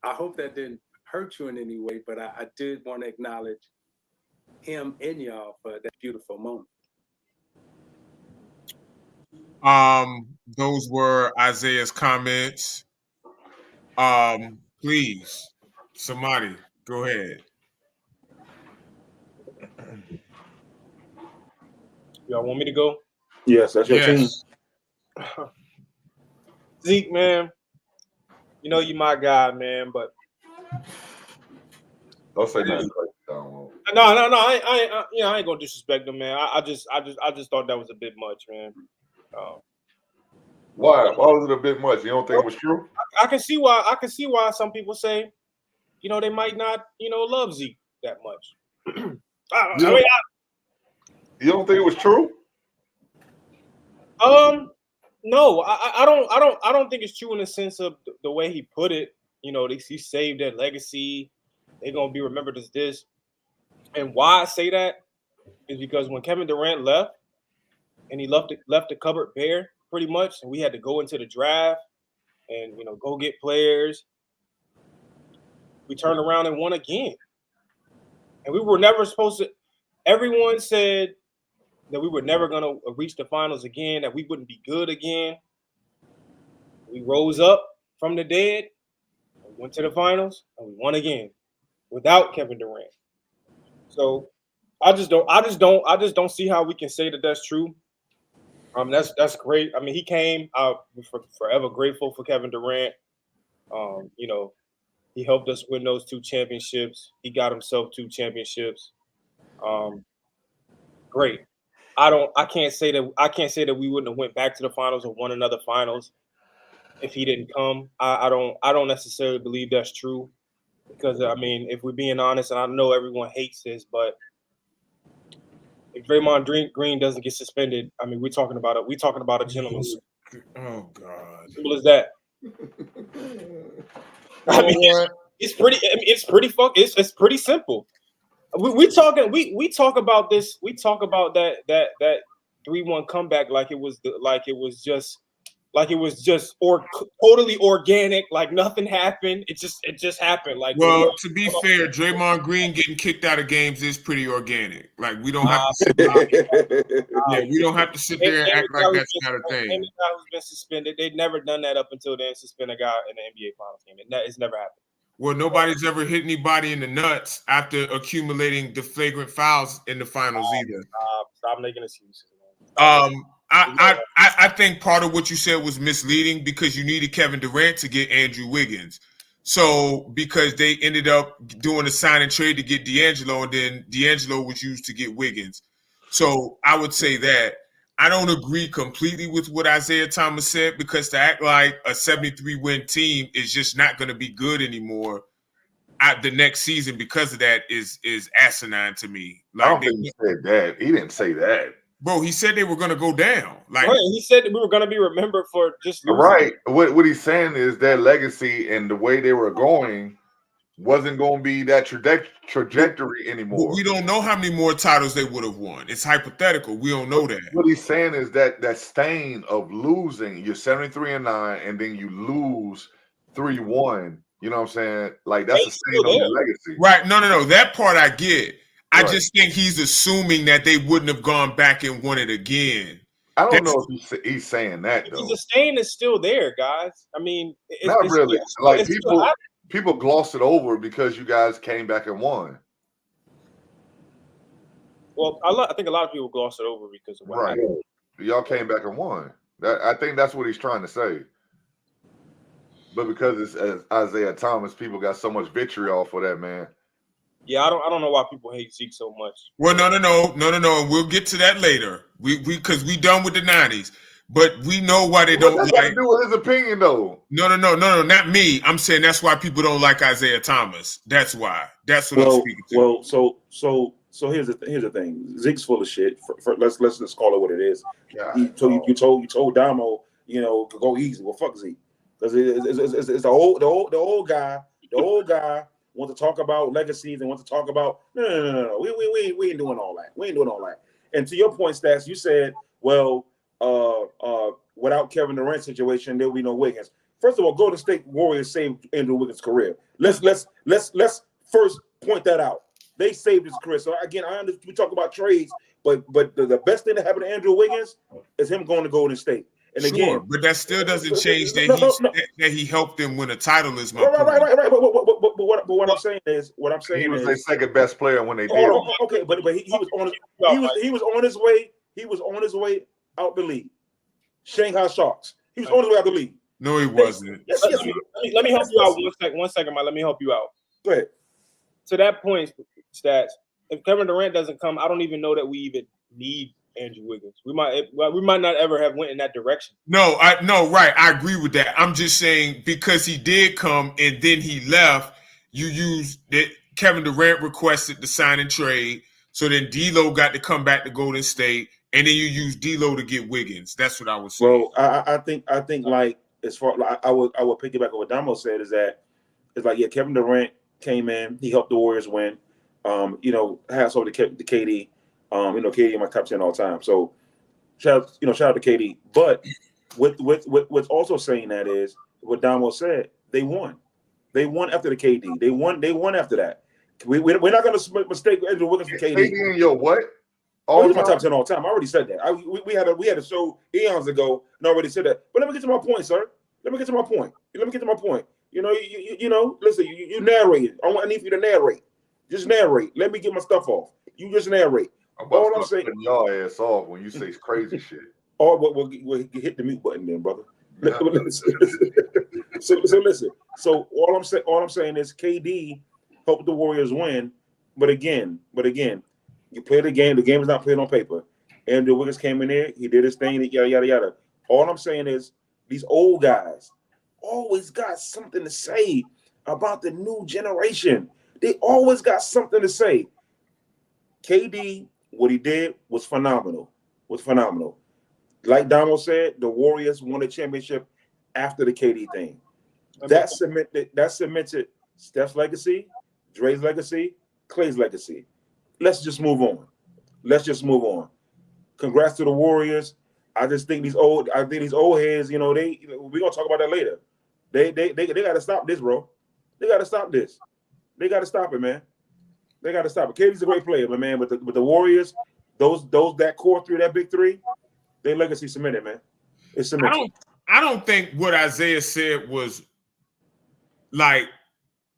I hope that didn't hurt you in any way, but I did want to acknowledge him and y'all for that beautiful moment. Those were Isaiah's comments. Please, somebody, go ahead. Y'all want me to go? Yes, that's your team. Zeke, man, you my guy, man, but Don't say nothing. No, I ain't gonna disrespect him, man. I just thought that was a bit much, man. Why? Why was it a bit much? You don't think it was true? I can see why some people say, they might not, love Zeke that much. You don't think it was true? No, I don't think it's true in the sense of the way he put it. He saved that legacy. They're gonna be remembered as this. And why I say that is because when Kevin Durant left, and he left the cupboard bare pretty much, and we had to go into the draft and go get players, we turned around and won again. And we were never supposed to. Everyone said that we were never going to reach the finals again, that we wouldn't be good again. We rose up from the dead, went to the finals, and we won again without Kevin Durant. So I just don't see how we can say that that's true. That's great. I mean, he came out forever grateful for Kevin Durant. He helped us win those 2 championships. He got himself 2 championships. Great. I can't say that we wouldn't have went back to the finals or won another finals if he didn't come. I don't necessarily believe that's true, because I mean, if we're being honest, and I know everyone hates this, but if Draymond Green doesn't get suspended, I mean, we're talking about a gentleman's. Oh God. Simple as that. I mean, it's pretty simple. We talk about this. We talk about that 3-1 comeback like it was just totally organic, like nothing happened. It just happened. Like, well, to be fair, Draymond Green getting kicked out of games is pretty organic. Like, we don't have to sit we don't have to sit there and act like that's not a thing. Any guy who's been suspended, they've never done that up until then. Suspend a guy in the NBA Finals game. It's never happened. Well, nobody's ever hit anybody in the nuts after accumulating the flagrant fouls in the finals either. Stop making excuses. I think part of what you said was misleading, because you needed Kevin Durant to get Andrew Wiggins. So because they ended up doing a sign and trade to get D'Angelo, and then D'Angelo was used to get Wiggins. So I would say that I don't agree completely with what Isaiah Thomas said, because to act like a 73-win team is just not going to be good anymore at the next season because of that is asinine to me. Like, I don't think he said that. He didn't say that. Bro, he said they were gonna go down. Like Right, he said that we were gonna be remembered for just losing. Right. What he's saying is their legacy and the way they were going wasn't going to be that trajectory anymore. we don't know how many more titles they would have won. It's hypothetical. We don't know that. What he's saying is that stain of losing, you're 73-9, and then you lose 3-1. You know what I'm saying? Like that's a stain on your legacy. Right. No. That part I get. I Right. just think he's assuming that they wouldn't have gone back and won it again. I don't know if he's saying that though. The stain is still there, guys. I mean, Not really. Like still people glossed it over because you guys came back and won. Well, I think a lot of people gloss it over because of what Right. happened. Y'all came back and won. I think that's what he's trying to say. But because it's as Isaiah Thomas, people got so much vitriol for that man. Yeah, I don't know why people hate Zeke so much. Well, no. And we'll get to that later. We because we done with the 90s. But we know why they don't What's like. that got to do with his opinion, though? No, not me. I'm saying that's why people don't like Isaiah Thomas. That's why. That's what I'm speaking to. Well, so here's the thing. Zeke's full of shit. Let's just call it what it is. You told Damo, go easy. Well, fuck Zeke, because it's the old guy. The old guy want to talk about legacies and want to talk about no. We ain't doing all that. We ain't doing all that. And to your point, Stats, you said, well, without Kevin Durant's situation, there'll be no Wiggins. First of all, Golden State Warriors saved Andrew Wiggins' career. Let's first point that out. They saved his career. So again, I understand we talk about trades, but the best thing that happened to Andrew Wiggins is him going to Golden State. And sure, again, but that still doesn't change that he helped them win a title. Is my point. Right. But what I'm saying is, He was their second best player when they did. Okay, but he was on his way. He was on his way out the league. Shanghai Sharks. He was on his way out the league. No, he wasn't. Yes. Let me help you out 1 second, Mike. Let me help you out. Go ahead. To that point, Stats, if Kevin Durant doesn't come, I don't even know that we even need Andrew Wiggins. We might not ever have went in that direction. No, right. I agree with that. I'm just saying because he did come and then he left, you used that Kevin Durant requested the sign and trade. So then D'Lo got to come back to Golden State, and then you use D'Lo to get Wiggins. That's what I was saying. Well, I think like as far like I would piggyback on what Damo said is that it's like Kevin Durant came in, he helped the Warriors win. Hats off to KD. KD in my top 10 all time. So shout out to KD. But what's also saying that is what Damo said. They won. They won after the KD. They won after that. We're not going to mistake Andrew Wiggins for KD. KD in your what? He's my top 10 all time. I already said that. We had a show eons ago and I already said that. But let me get to my point, sir. Let me get to my point. Listen, you narrate. I need you to narrate. Just narrate. Let me get my stuff off. You just narrate. All I'm saying, y'all ass off when you say crazy shit. Oh, we'll hit the mute button then, brother. No. So listen. So all I'm saying is KD helped the Warriors win, but again, you play the game. The game is not played on paper. Andrew Wiggins came in there. He did his thing. Yada yada yada. All I'm saying is these old guys always got something to say about the new generation. They always got something to say. KD, what he did was phenomenal. Like Donald said, the Warriors won the championship after the KD thing. That cemented Steph's legacy, Dre's legacy, Clay's legacy. Let's just move on. Congrats to the Warriors. I think these old heads, we're gonna talk about that later. They gotta stop this, bro. They gotta stop this. They gotta stop it, man. They gotta stop it. KD's a great player, but man, with the Warriors, that core three, that big three, their legacy cemented, man. It's cemented. I don't think what Isaiah said was like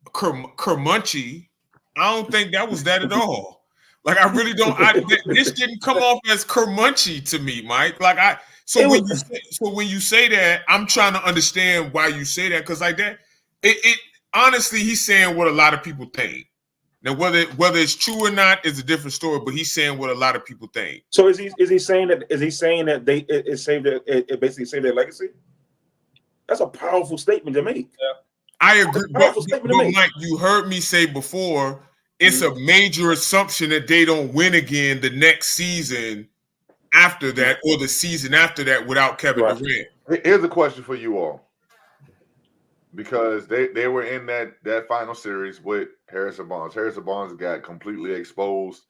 curmunchy. I don't think that was that at all. Like I really don't. This didn't come off as curmunchy to me, Mike. When you say that, I'm trying to understand why you say that because like that, it honestly, he's saying what a lot of people think. Now, whether it's true or not is a different story, but he's saying what a lot of people think. So is he saying that it basically saved their legacy? That's a powerful statement to make. Yeah. I agree. But Mike, you heard me say before, it's a major assumption that they don't win again the next season after that or the season after that without Kevin Right. Durant. Here's a question for you all. Because they were in that final series with Harrison Barnes. Harrison Barnes got completely exposed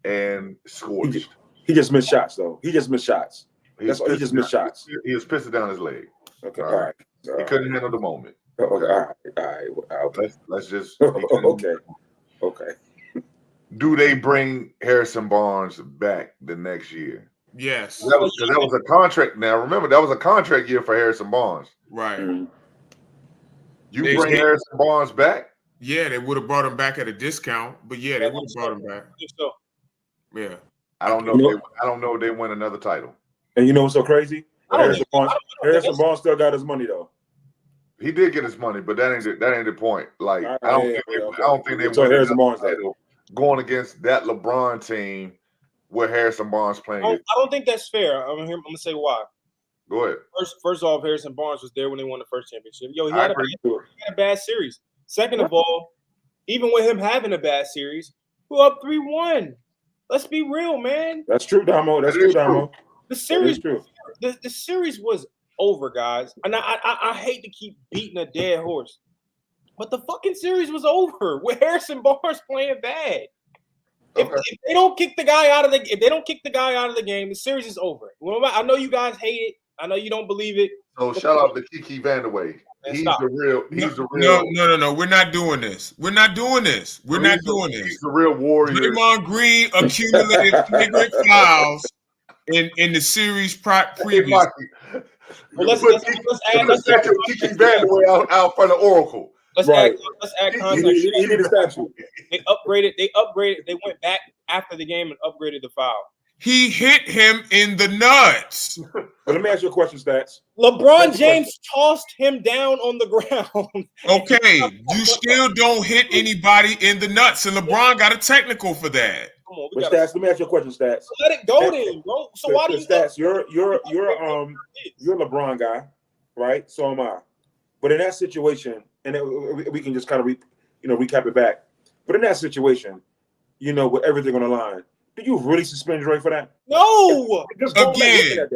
and scorched. He just missed shots, though. He just missed shots. That's He just missed shots. He was pissing down his leg. Okay, All all right. right. He couldn't handle the moment. Okay, all right. Okay. Let's just Okay. Do they bring Harrison Barnes back the next year? Yes. That was a contract. Now remember, that was a contract year for Harrison Barnes. Right. Mhm. You bring Harrison Barnes back? Yeah, they would have brought him back at a discount, but yeah, they would have brought him back. So, Yeah. I don't know if they win another title. And you know what's so crazy? Harrison Barnes that's- still got his money though. He did get his money, but that ain't the point. Like All right, I don't think they So win Harrison another Barnes though. title going against that LeBron team with Harrison Barnes playing. I don't think that's fair. I'm gonna say why. Go ahead. First off, Harrison Barnes was there when they won the first championship. Yo, he I had agree. a bad series. Second of all, even with him having a bad series, we're up 3-1. Let's be real, man. That's true, Damo. That's That true, is Damo. The That series, is true. the series was over, guys. And I hate to keep beating a dead horse, but the fucking series was over with Harrison Barnes playing bad. If they don't kick the guy out of the game, the series is over. Well, I know you guys hate it. I know you don't believe it. So shout out to Kiki Vandeweghe. He's the real. No. We're not doing this. We're not doing this. He's the real warrior. Draymond Green accumulated flagrant fouls in the series previous. Let's add Kiki Vandeweghe out front of Oracle. Let's add context. He need a statue. They upgraded. They went back after the game and upgraded the foul. He hit him in the nuts. But let me ask you a question, Stats. LeBron James tossed him down on the ground. Okay, you still don't hit anybody in the nuts, and LeBron got a technical for that. Come on, But Stats, let me ask you a question, Stats. let it go then, bro. So why do you Stats? You're a LeBron guy, right? So am I. But in that situation, and we can just kind of recap it back. But in that situation, with everything on the line, do you really suspend Dre for that? No. Again,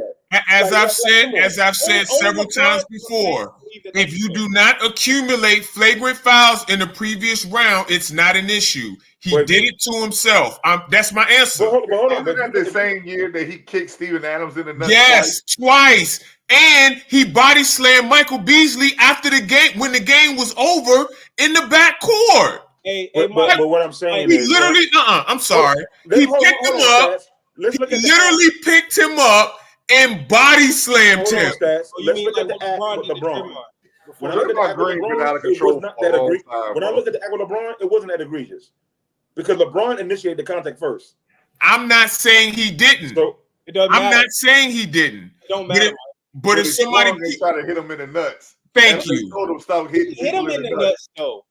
as I've said several times before, if you do not accumulate flagrant fouls in the previous round, it's not an issue. He did it to himself. That's my answer. But hold on. Isn't that the same year that he kicked Steven Adams in the nuts? Yes, twice. And he body slammed Michael Beasley after the game when the game was over in the backcourt. But what I'm saying He is literally, I'm sorry. He picked him up. He literally picked him up and body slammed him. Let's look at the act with LeBron. When I look at the act with LeBron, it was not that egregious. When I look at the act with LeBron, it wasn't that egregious because LeBron initiated the contact first. I'm not saying he didn't. So it doesn't matter. I'm not saying he didn't. It don't matter. But if somebody try to hit him in the nuts, thank you. Told him stop hitting. Hit him in the nuts, though.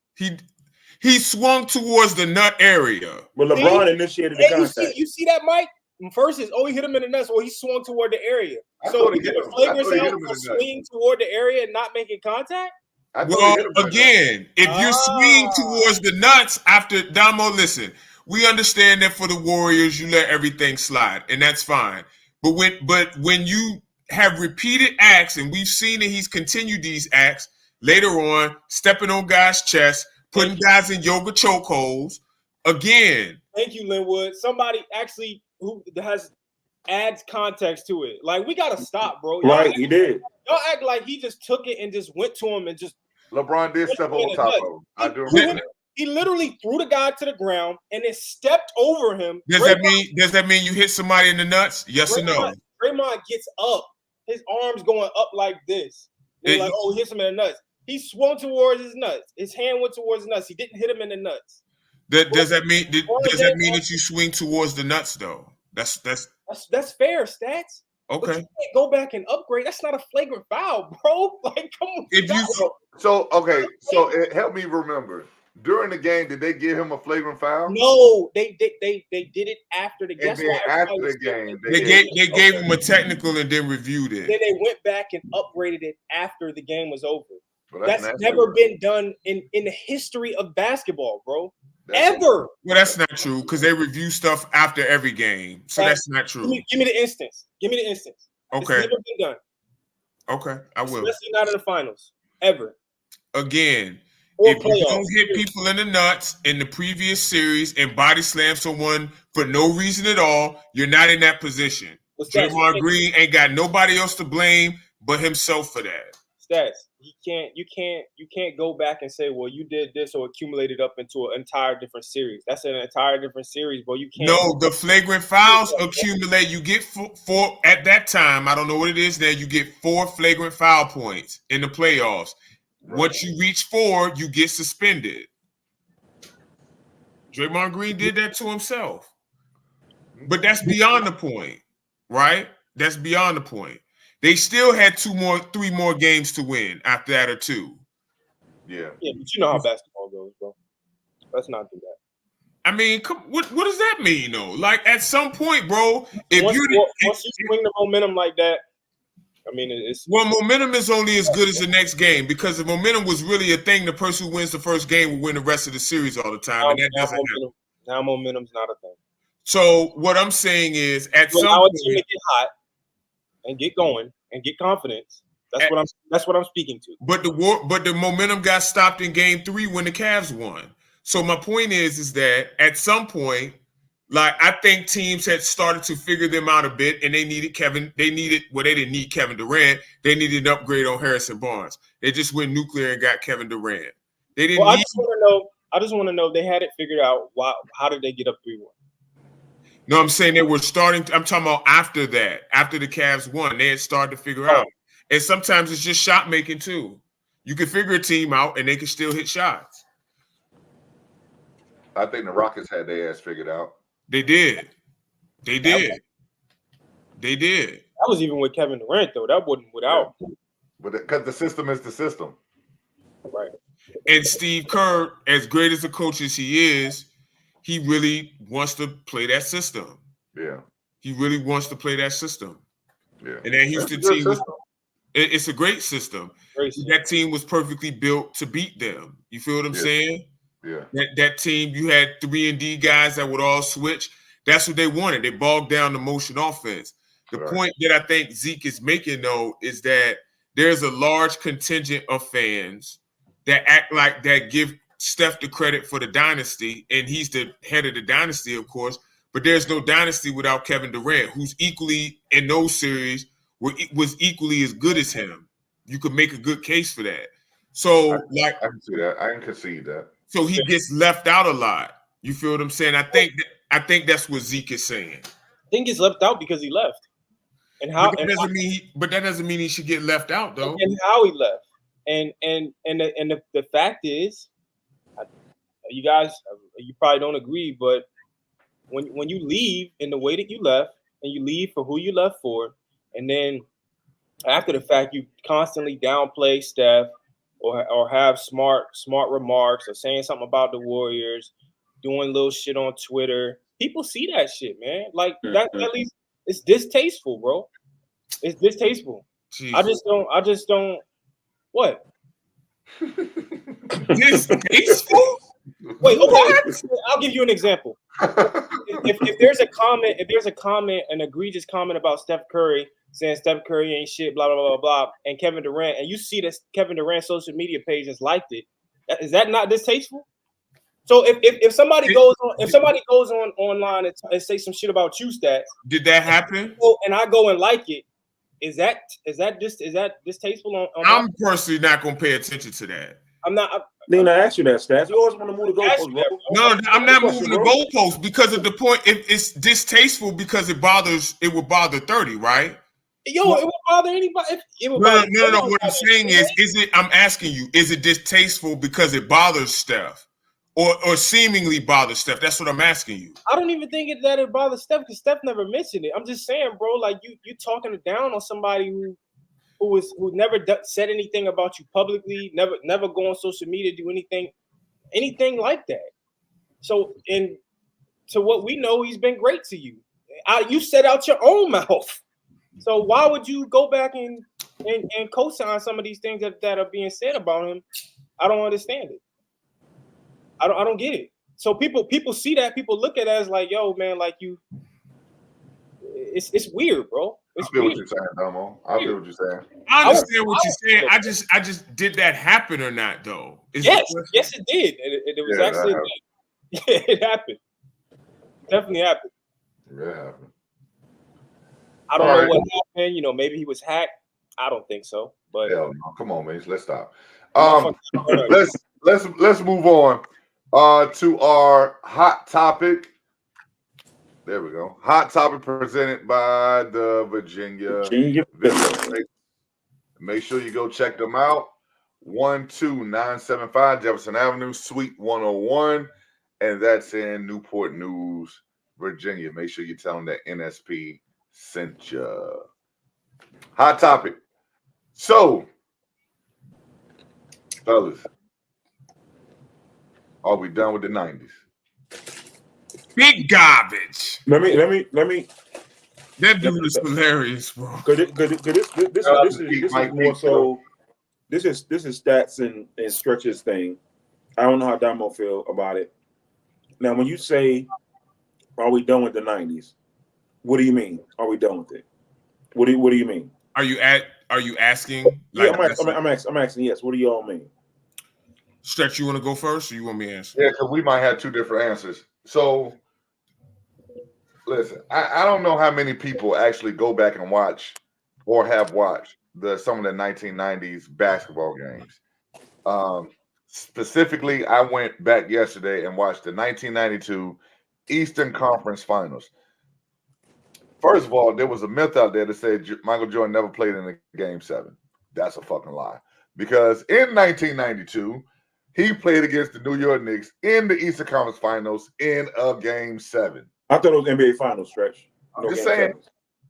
He swung towards the nut area. But LeBron initiated the contact. You see that, Mike? First is he hit him in the nuts. Well, he swung toward the area. So he swinging toward the area and not making contact. Well, again, if you swing towards the nuts after Damo, listen, we understand that for the Warriors, you let everything slide, and that's fine. But when you have repeated acts, and we've seen that he's continued these acts later on, stepping on guys' chests, putting guys in yoga chokeholds, again. Thank you, Linwood. Somebody actually who adds context to it. Like, we gotta stop, bro. Right, he did. Y'all act like he just took it and just went to him and just. LeBron did step over top of him. I do remember. He literally threw the guy to the ground and then stepped over him. Does that mean you hit somebody in the nuts? Yes or no? Draymond gets up, his arms going up like this. They're like, he hits him in the nuts. He swung towards his nuts. His hand went towards his nuts. He didn't hit him in the nuts. Does that mean that you swing towards the nuts though? That's fair, Stats. Okay. But you can't go back and upgrade. That's not a flagrant foul, bro. Like, come on. So help me remember. During the game, did they give him a flagrant foul? No, they did it after the game. After the game, they gave him a technical and then reviewed it. Then they went back and upgraded it after the game was over. Well, that's never been done in the history of basketball, bro. Ever. Well, that's not true because they review stuff after every game, so that's not true. Give me the instance. Give me the instance. Okay. It's never been done. Okay, I will. Especially not in the finals. Ever. Again, Or if playoffs. you don't hit people in the nuts in the previous series and body slam someone for no reason at all, you're not in that position. Draymond Green ain't got nobody else to blame but himself for that. Stats. You can't go back and say, well, you did this or accumulated up into an entire different series. That's an entire different series, bro. You can't. No, the flagrant fouls accumulate. You get four at that time. I don't know what it is now. You get 4 flagrant foul points in the playoffs. Right. Once you reach 4, you get suspended. Draymond Green did that to himself. But that's beyond the point, right? That's beyond the point. They still had 3 more games to win after that or 2. Yeah. Yeah, but you know how basketball goes, bro. Let's not do that. I mean, what does that mean, though? Like, at some point, bro, if once you swing the momentum like that, I mean, it's momentum is only as good as the next game because if momentum was really a thing, the person who wins the first game will win the rest of the series all the time, and that doesn't happen. Now momentum's not a thing. So what I'm saying is, at some point, point, team to get hot and get going and get confidence. That's what I'm speaking to. But the momentum got stopped in Game 3 when the Cavs won. So my point is that at some point, like I think teams had started to figure them out a bit, and they needed they didn't need Kevin Durant. They needed an upgrade on Harrison Barnes. They just went nuclear and got Kevin Durant. They didn't. Well, I just want to know if they had it figured out. How did they get up 3-1? No, I'm saying they were starting. I'm talking about after that. After the Cavs won, they had started to figure out. And sometimes it's just shot making too. You can figure a team out, and they can still hit shots. I think the Rockets had their ass figured out. They did. They did. That was even with Kevin Durant, though. That wasn't without. Yeah. But because the system is the system. Right. And Steve Kerr, as great as a coach as he is, he really wants to play that system. Yeah. He really wants to play that system. Yeah. And that Houston team it's a great system. That team was perfectly built to beat them. You feel what I'm saying? Yeah. That team, you had 3-and-D guys that would all switch. That's what they wanted. They bogged down the motion offense. The point that I think Zeke is making, though, is that there's a large contingent of fans that act like that give Steph the credit for the dynasty, and he's the head of the dynasty, of course, but there's no dynasty without Kevin Durant, who's equally, in those series, was equally as good as him. You could make a good case for that. So, I can see that. I can concede that. So he gets left out a lot. You feel what I'm saying? I think that's what Zeke is saying. I think he's left out because he left. And how? But that doesn't mean he should get left out, though. And how he left. And the fact is, you guys, you probably don't agree, but when you leave in the way that you left, and you leave for who you left for, and then after the fact you constantly downplay Steph or have smart remarks or saying something about the Warriors, doing little shit on Twitter, people see that shit, man. Like that, at least it's distasteful, bro. It's distasteful. Jesus. I just don't. What? Distasteful? Wait, okay. I'll give you an example. If there's a comment, an egregious comment about Steph Curry saying Steph Curry ain't shit, blah blah blah blah, and Kevin Durant, and you see that Kevin Durant's social media page has liked it, is that not distasteful? So if somebody goes on online and say some shit about you, Stats, did that happen? And I go and like it, is that distasteful? I'm personally not gonna pay attention to that. I'm not. Nina asked you that, Stats. You always want to move the goalpost, bro. No, I'm not moving the goalpost because of the point. It's distasteful because it would bother 30, right? Yo, it would bother anybody. No. What I'm saying is I'm asking you, is it distasteful because it bothers Steph, or seemingly bothers Steph? That's what I'm asking you. I don't even think that it bothers Steph because Steph never mentioned it. I'm just saying, bro, like you talking down on somebody who never said anything about you publicly, never go on social media, do anything like that. So, to what we know, he's been great to you. You said out your own mouth. So why would you go back and co-sign some of these things that are being said about him? I don't understand it. I don't get it. So people see that, people look at it as like, yo, man, like it's weird, bro. It's I feel weird. what you're saying, Domo. I feel what you're saying. I understand what you're saying. I just did that happen or not though? Yes, it did. It was actually yeah, it happened. Definitely happened. Yeah, it happened. I don't know what happened. You know, maybe he was hacked. I don't think so. But hell no. Come on, man. Let's stop. Let's move on to our hot topic. There we go. Hot topic presented by the Virginia Video. Make sure you go check them out. 12975 Jefferson Avenue, Suite 101. And that's in Newport News, Virginia. Make sure you tell them that NSP sent you. Hot topic. So, fellas, are we done with the 90s? Big garbage. Let me. That dude is hilarious, bro. This is more so. This is stats and stretches thing. I don't know how Damo feel about it. Now, when you say, "Are we done with the '90s?" What do you mean? Are we done with it? What do you mean? Are you asking? Yeah, I'm asking. Yes. What do you all mean? Stretch, you want to go first, or you want me to answer? Yeah, because we might have two different answers. So, listen, I don't know how many people actually go back and watch or have watched some of the 1990s basketball games. Specifically, I went back yesterday and watched the 1992 Eastern Conference Finals. First of all, there was a myth out there that said Michael Jordan never played in a Game 7. That's a fucking lie. Because in 1992, he played against the New York Knicks in the Eastern Conference Finals in a Game 7. I thought it was NBA Finals, Stretch. I'm just saying.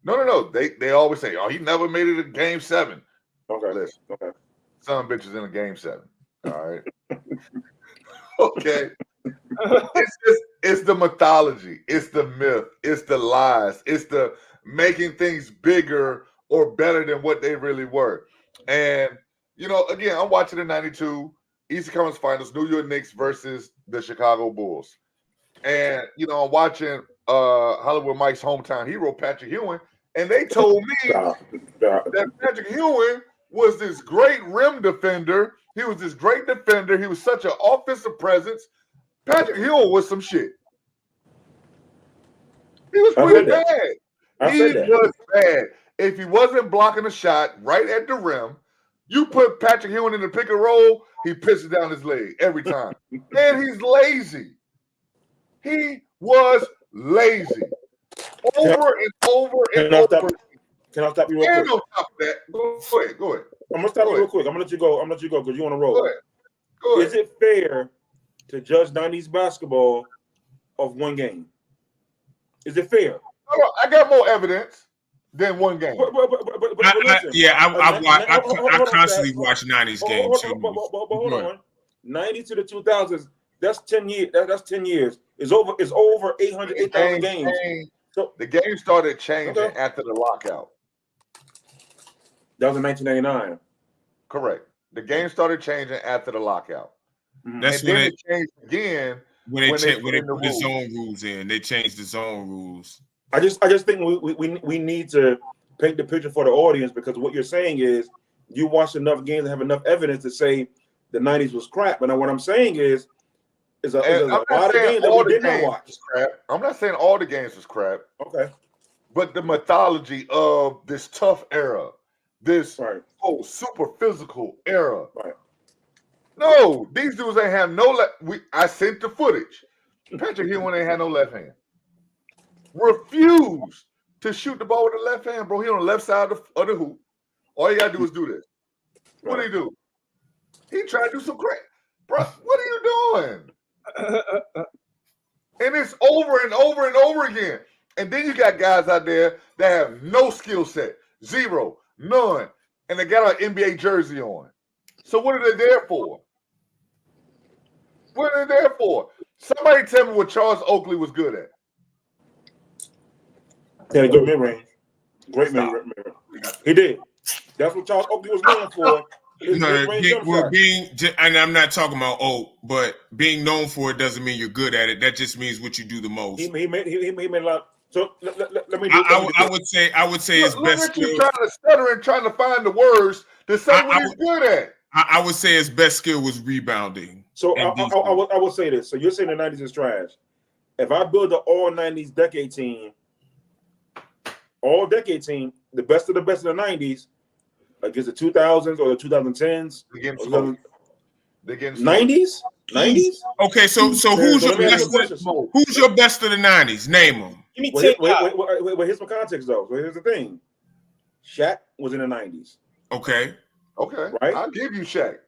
No. They always say, "Oh, he never made it in Game 7." Okay. Listen. Okay. Some bitches in a Game 7. All right. Okay. It's the mythology. It's the myth. It's the lies. It's the making things bigger or better than what they really were. And, again, I'm watching the 92 Eastern Conference Finals, New York Knicks versus the Chicago Bulls. And, I'm watching Hollywood Mike's hometown hero, Patrick Ewing, and they told me that Patrick Ewing was this great rim defender. He was this great defender. He was such an offensive presence. Patrick Ewing was some shit. He was pretty bad. He was bad. If he wasn't blocking a shot right at the rim, you put Patrick Ewing in the pick and roll, he pisses down his leg every time. And he's lazy. He was lazy. Over and over and over. Can I stop you real quick? And on top of that, go ahead. I'm gonna stop you real quick. I'm gonna let you go because you want to roll. Go ahead. Is it fair to judge 90s basketball of one game? Is it fair? I got more evidence than one game. I constantly watch 90s games too. But hold on. 90 to the 2000s, that's 10 years. That's 10 years. It's over 800,000 games. So the game started changing after the lockout. That was in 1999. Correct. The game started changing after the lockout. That's when it changed again. When they put the zone rules in, they changed the zone rules. I just think we need to paint the picture for the audience, because what you're saying is you watched enough games and have enough evidence to say the 90s was crap. And what I'm saying is a lot of games that we did not watch. I'm not saying all the games was crap. Okay. But the mythology of this tough era, this super physical era. Right. No, these dudes ain't have no left. I sent the footage. Patrick Ewing ain't had no left hand. Refused to shoot the ball with the left hand, bro. He on the left side of the hoop. All you gotta do is do this. What do he do? He tried to do some crap. Bro, what are you doing? And it's over and over and over again. And then you got guys out there that have no skill set. Zero. None. And they got an NBA jersey on. So what are they there for? What are they there for? Somebody tell me what Charles Oakley was good at. He had a good mid-range. Great mid-range. He did. That's what Charles Oakley was known for. and I'm not talking about but being known for it doesn't mean you're good at it. That just means what you do the most. He made a lot. So let me. I would say his best Look at you skill. trying to stutter and trying to find the words to say what he's good at. I would say his best skill was rebounding. So I will say this. So you're saying the 90s is trash. If I build an all 90s decade team, the best of the 90s, against the 2000s or the 2010s, They're getting 90s. Okay, so who's your best of the 90s? Name them. Give me 10. Wait, here's some context though. So here's the thing. Shaq was in the 90s. Okay. Right? I'll give you Shaq.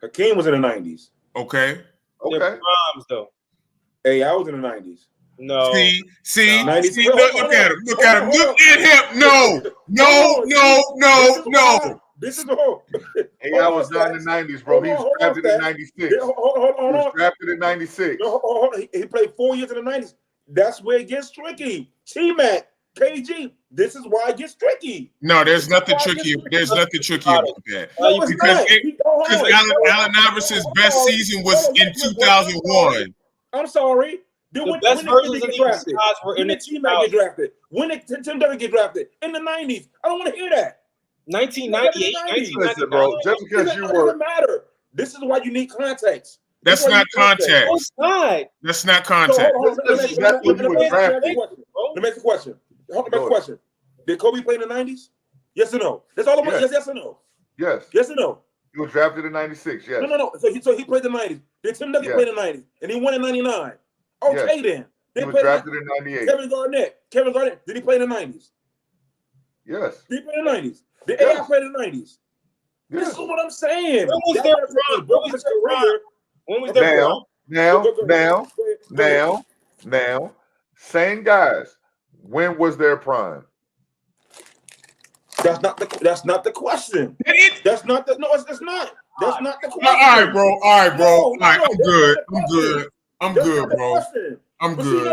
Hakeem was in the 90s. Okay. Primes though. AI was in the 90s. No. See, 90s. look at him. Look at him. No. This is the whole. AI was not in the 90s, bro. He was drafted in 96. He was drafted in 96. He played 4 years in the 90s. That's where it gets tricky. T-Mac, KG. This is why it gets tricky. No, there's nothing tricky. There's nothing tricky about that. Because Allen Iverson's best season was in 2001. I'm sorry. The best versions of these guys were in the T-Mac get drafted. When did Tim Duncan get drafted? In the 90s. I don't want to hear that. 1998, 1999. Listen, bro, just because you were. It doesn't matter. This is why you need context. That's not context. No, it's not. That's not context. That's when you were drafted. Let me ask you a question. Did Kobe play in the 90s? Yes or no? That's all I want. Yes or no? Yes. Yes or no? He was drafted in 96, yes. No. So he played in the 90s. Did Tim Duncan play in the 90s? And he won in 99. Okay, then. He was drafted in 98. Kevin Garnett. Did he play in the 90s? Yes. Did he play in the 90s? Did AI play in the 90s? Yes. This is what I'm saying. When was their prime? When was their prime? Now, same guys. When was their prime? That's not the question. That's not the no. It's not. That's not the question. All right, bro. All right, I'm good, bro. I'm good.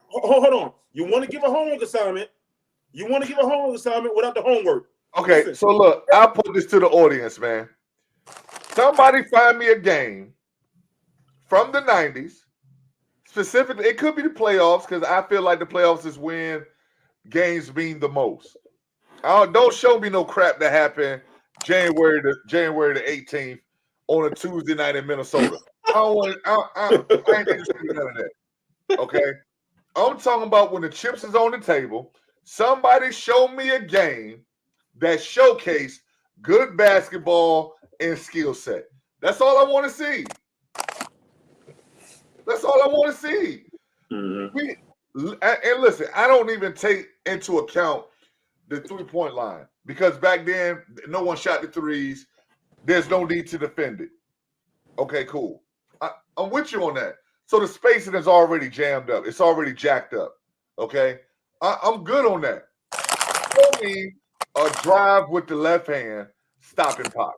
Hold on. You want to give a homework assignment? Without the homework? Okay, so look, I'll put this to the audience, man. Somebody find me a game from the 90s. Specifically, it could be the playoffs because I feel like the playoffs is when games mean the most. Don't show me no crap that happened January the 18th on a Tuesday night in Minnesota. I ain't interested in none of that. Okay, I'm talking about when the chips is on the table. Somebody show me a game that showcased good basketball and skill set. That's all I want to see. Mm-hmm. And listen, I don't even take into account the 3-point line because back then no one shot the threes. There's no need to defend it. Okay, cool. I'm with you on that. So the spacing is already jammed up. It's already jacked up. Okay, I'm good on that. Show me a drive with the left hand, stop and pop.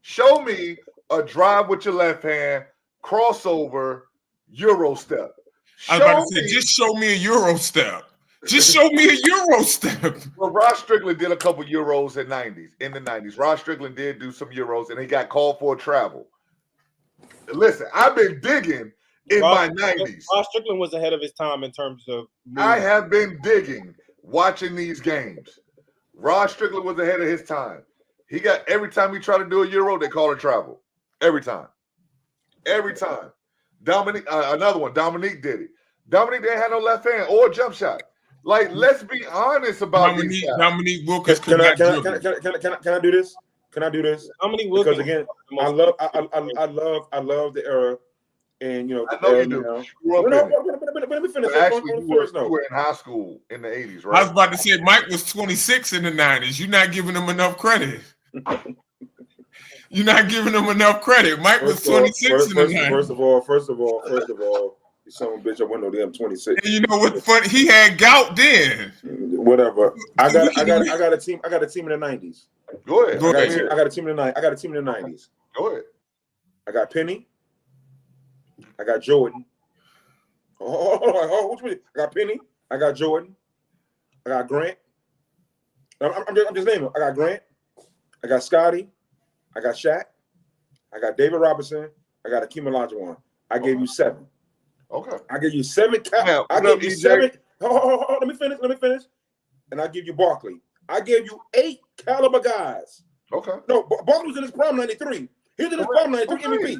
Show me a drive with your left hand, crossover, Euro step. I was about to say, just show me a Euro step. Just show me a Euro step. Well, Rod Strickland did a couple Euros in the 90s. Rod Strickland did do some Euros, and he got called for travel. Listen, I've been digging in my 90s. Rod Strickland was ahead of his time in terms of moves. I have been digging, watching these games. Rod Strickland was ahead of his time. He got every time he tried to do a Euro, they call it travel. Every time. Dominique, another one. Dominique did it. Dominique didn't have no left hand or jump shot. Like, let's be honest about this. Dominique Wilkins. Can I do this? Dominique Wilkins. Because again, I love the era, and you know. I know you do. Let me finish. Actually, you were in high school in the 80s, right? I was about to say Mike was 26 in the 90s. You're not giving him enough credit. Mike was 26 in the 90s. First of all, you son of a bitch, I went on them 26. And you know what's funny? He had gout then. Whatever. I got a team. I got a team in the 90s. Go ahead. I got a team in the 90s. Go ahead. I got Penny. I got Jordan. Which one? I got Penny. I got Jordan. I got Grant. I'm just naming. I got Grant. I got Scotty. I got Shaq. I got David Robinson. I got Akeem Olajuwon. I gave you 7. Okay. I gave you 7. Now, I what gave up, you EJ? 7. Hold, let me finish. And I give you Barkley. I gave you 8 caliber guys. Okay. No, Barkley was in his prime 93. He was in his prime 93 MVP.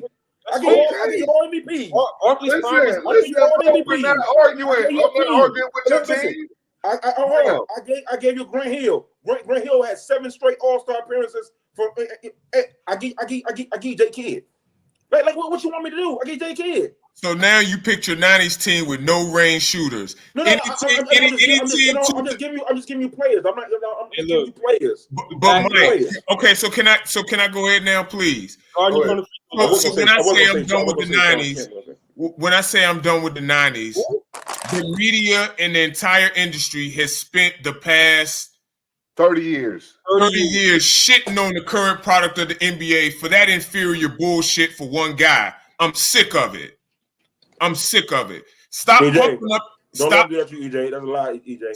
I That's gave all. you all MVP. Barkley's Listen, prime was listen, we're not arguing. I'm not arguing with your Listen, team. I gave you Grant Hill. Grant Hill had 7 straight All-Star appearances. I gave J Kidd. Like what you want me to do? I gave J Kidd. So now you picture 90s team with no range shooters. No, I'm just giving you players. I'm just giving you players. But Mike, okay, so can I go ahead now, please? So when I say I'm done with the 90s, when I say I'm done with the 90s, the media and the entire industry has spent the past 30 years shitting on the current product of the NBA for that inferior bullshit for one guy. I'm sick of it. Stop EJ, pumping up. Don't do that to EJ. That's a lie, EJ.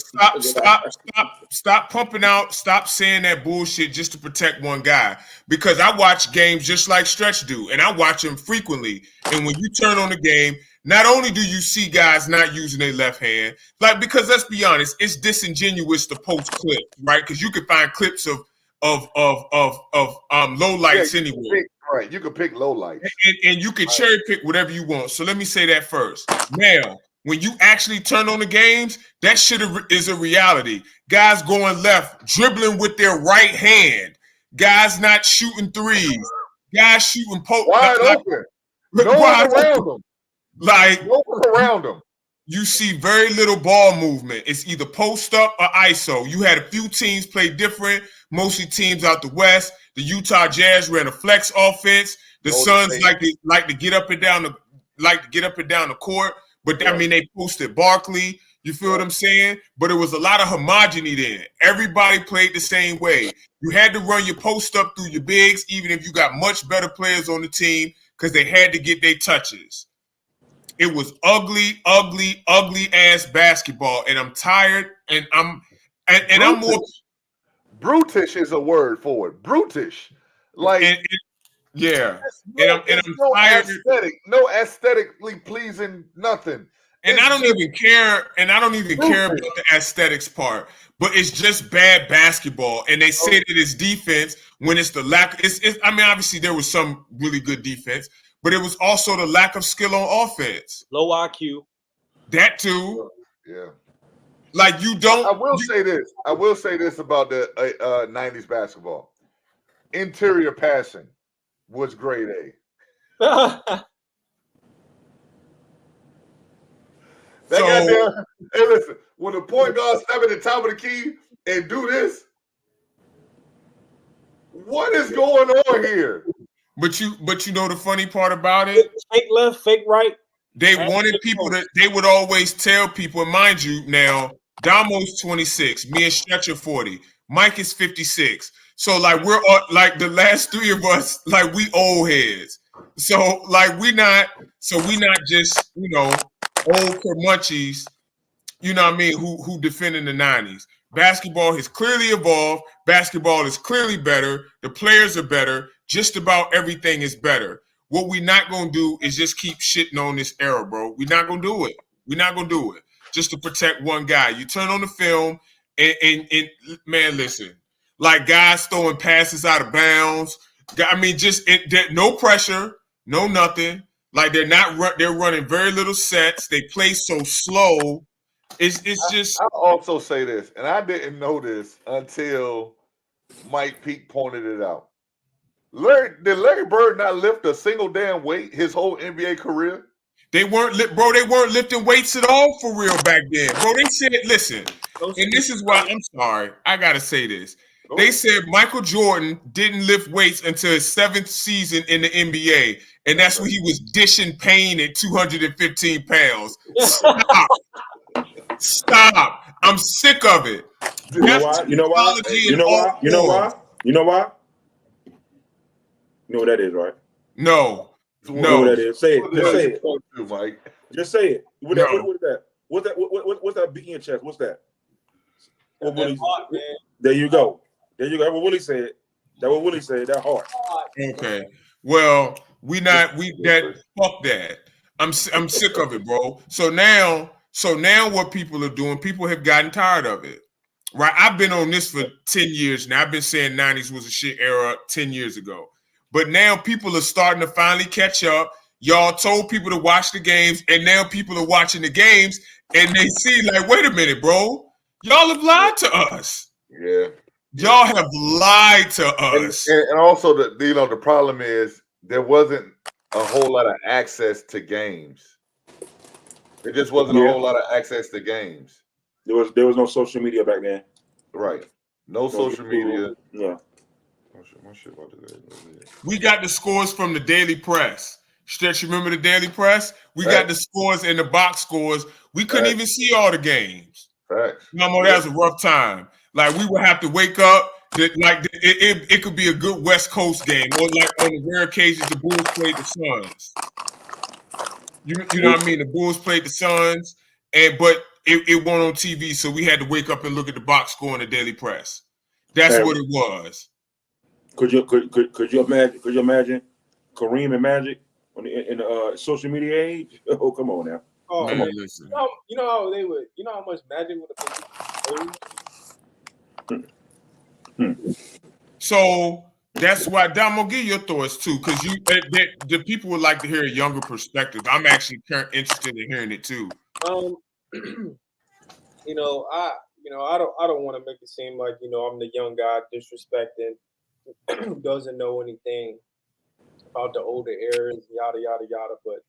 Stop pumping out. Stop saying that bullshit just to protect one guy. Because I watch games just like Stretch do, and I watch them frequently. And when you turn on the game, not only do you see guys not using their left hand, like, because let's be honest, it's disingenuous to post clips, right? Because you can find clips of low lights anywhere. Right, you can pick low lights, and you can cherry pick whatever you want. So let me say that first. Now, when you actually turn on the games, that shit is a reality. Guys going left, dribbling with their right hand. Guys not shooting threes. Guys shooting wide open. No one around them. Like no one around them. You see very little ball movement. It's either post up or ISO. You had a few teams play different. Mostly teams out the West. The Utah Jazz ran a flex offense. The Suns like to get up and down the court. But I mean, they posted Barkley. You feel what I'm saying? But it was a lot of homogeny then. Everybody played the same way. You had to run your post up through your bigs, even if you got much better players on the team, because they had to get their touches. It was ugly ass basketball, and I'm tired. And I'm more. Brutish is a word for it. Brutish, like yeah. I'm no tired. No aesthetically pleasing nothing. And I don't even care. And I don't even care about the aesthetics part. But it's just bad basketball. And they say that it's defense when it's the lack. I mean, obviously there was some really good defense, but it was also the lack of skill on offense. Low IQ. That too. Yeah. Like you don't. I will say this about the 90s basketball. Interior passing was grade A. Hey, listen, when the point guard step at the top of the key and do this, what is going on here? But you know the funny part about it? Fake left, fake right. They wanted people to. They would always tell people, and mind you, now Damo's 26, me and Stretch are 40, Mike is 56. So like we're all, like the last 3 of us, like we old heads. So like we not just old curmunchies, you know what I mean, who defending the 90s. Basketball has clearly evolved. Basketball is clearly better. The players are better. Just about everything is better. What we're not going to do is just keep shitting on this era, bro. We're not going to do it. We're not going to do it just to protect one guy. You turn on the film and man, listen, like guys throwing passes out of bounds. I mean, no pressure, no nothing. Like they're running very little sets. They play so slow. It's just. I'll also say this, and I didn't know this until Mike Peake pointed it out. Did Larry Bird not lift a single damn weight his whole NBA career? They weren't lifting weights at all for real back then, bro. They said, listen, and this is why I'm sorry, I gotta say this. They said Michael Jordan didn't lift weights until his 7th season in the NBA, and that's when he was dishing pain at 215 pounds. Stop. I'm sick of it. You know why? You know what that is, right? No. You know what that is. Say it. Just say it. Mike. Just say it. What is that? What's that beat in your chest? What's that? There you go. There you go. What Willie said. That's what Willie said. That hard. Okay. Well, fuck that. I'm sick of it, bro. So now what people are doing, people have gotten tired of it. Right? I've been on this for 10 years now. I've been saying 90s was a shit era 10 years ago. But now people are starting to finally catch up. Y'all told people to watch the games, and now people are watching the games, and they see, like, wait a minute, bro. Y'all have lied to us. Yeah. Y'all have lied to us. And also, the problem is there wasn't a whole lot of access to games. There just wasn't a whole lot of access to games. There was no social media back then. Right. No social media. Yeah. We got the scores from the Daily Press. Stretch, you remember the Daily Press? We got the scores and the box scores. We couldn't even see all the games. Facts. That was a rough time. Like, we would have to wake up. It could be a good West Coast game, or like on the rare occasions the Bulls played the Suns. You know what I mean? The Bulls played the Suns, but it went on TV, so we had to wake up and look at the box score in the Daily Press. That's what it was. Could you imagine Kareem and Magic in the social media age? Oh, come on now. Oh, man, listen. You know how they would. You know how much Magic would have been. So that's why, Dom, I'll give your thoughts too, because the people would like to hear a younger perspective. I'm actually interested in hearing it too. I don't want to make it seem like I'm the young guy disrespecting, doesn't know anything about the older eras, yada yada yada. But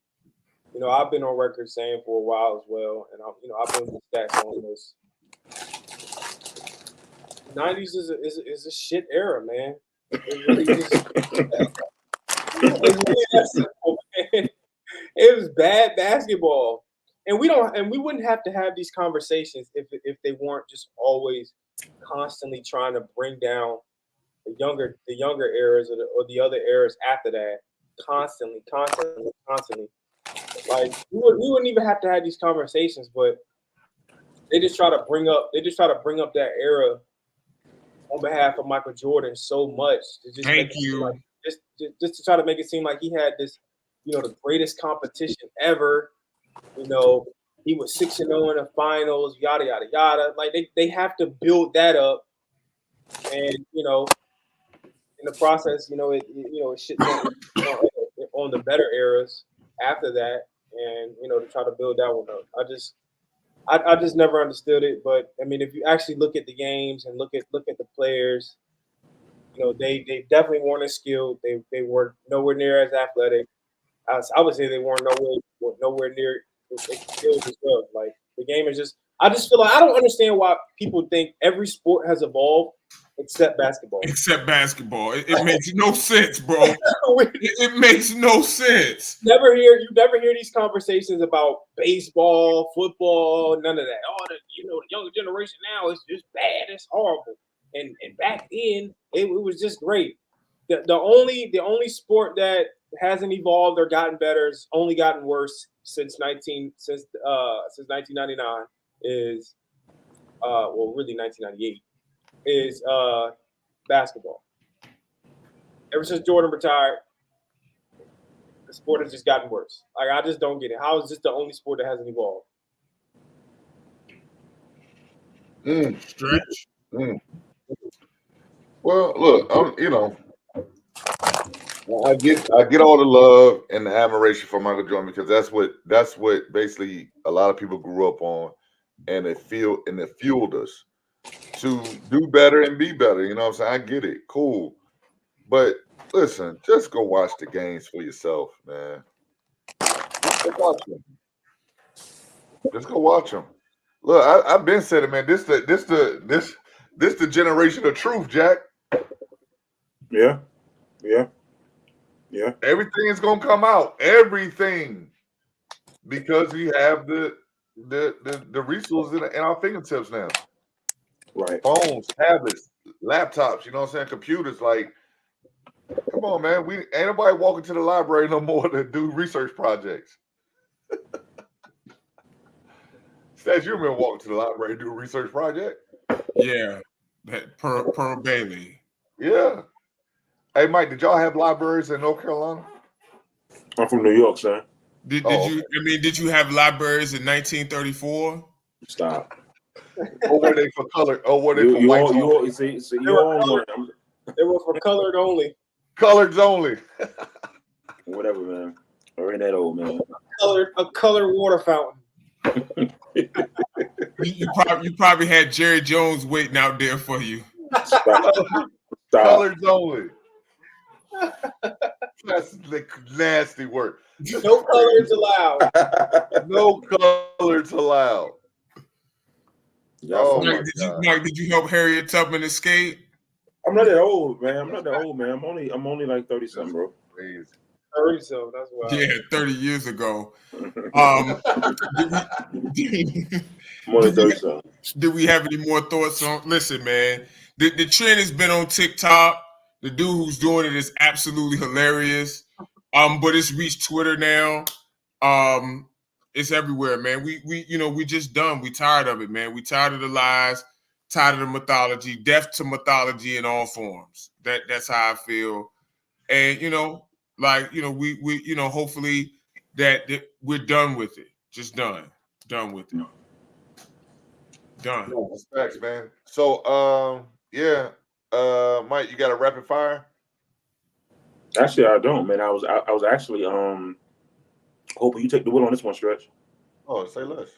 I've been on record saying for a while as well, and I've been with stats on this. 90s is a shit era, man. It really is. It's really that simple, man. It was bad basketball, and we wouldn't have to have these conversations if they weren't just always constantly trying to bring down the younger eras or the other eras after that. Constantly. Like we wouldn't even have to have these conversations, but they just try to bring up that era on behalf of Michael Jordan so much. Thank you. Just to try to make it seem like he had this, the greatest competition ever. He was 6-0 in the finals, yada yada yada. Like they have to build that up, and in the process, it shit on the better eras after that, and to try to build that one up. I just never understood it, but I mean, if you actually look at the games and look at the players, they definitely weren't as skilled. They were nowhere near as athletic. I would say they weren't nowhere near as skilled as well. Like the game is I just feel like I don't understand why people think every sport has evolved except basketball. It makes no sense, bro. It makes no sense. You never hear these conversations about baseball, football, none of that. Oh, the younger generation now is just bad. It's horrible. And back then it was just great. The only sport that hasn't evolved or gotten better, has only gotten worse since 1999 is really 1998 is basketball. Ever since Jordan retired, the sport has just gotten worse. Like I just don't get it. How is this the only sport that hasn't evolved? Stretch. Well, look, I get all the love and the admiration for Michael Jordan because that's what basically a lot of people grew up on, and it fueled us to do better and be better. You know what I'm saying? I get it. Cool. But listen, just go watch the games for yourself, man. Just go watch them. Look, I've been saying it, man. This the generation of truth, Jack. Yeah. Everything is gonna come out. Everything. Because we have the resources in our fingertips now. Right. Phones, tablets, laptops, you know what I'm saying? Computers, like, come on, man. Ain't nobody walking to the library no more to do research projects. Stats, you remember walking to the library to do a research project? Yeah. That Pearl Bailey. Yeah. Hey, Mike, did y'all have libraries in North Carolina? I'm from New York, son. Did Oh, you? I mean, did you have libraries in 1934? Stop. Or were they for color? Or were they for You white? all see you all one. They were for colored only. Coloreds only. Whatever, man. I ain't that old, man. A colored water fountain. You probably had Jerry Jones waiting out there for you. Stop. Coloreds only. That's the nasty word. No colors allowed. No coloreds allowed. Oh my God. Mike, did you help Harriet Tubman escape? I'm not that old, man. I'm only like 30 something, bro. Crazy. 30, so that's why. Yeah, 30 years ago. Did we have any more thoughts on? Listen, man, the trend has been on TikTok. The dude who's doing it is absolutely hilarious. But it's reached Twitter now. It's everywhere, man. We just done. We tired of it, man. We tired of the lies, tired of the mythology, death to mythology in all forms. That's how I feel. And we hopefully that we're done with it. Just done with it. Done. No, respects, man. So Mike, you got a rapid fire? Actually, I don't, man. I was actually hoping you take the wheel on this one, Stretch. Oh, say less.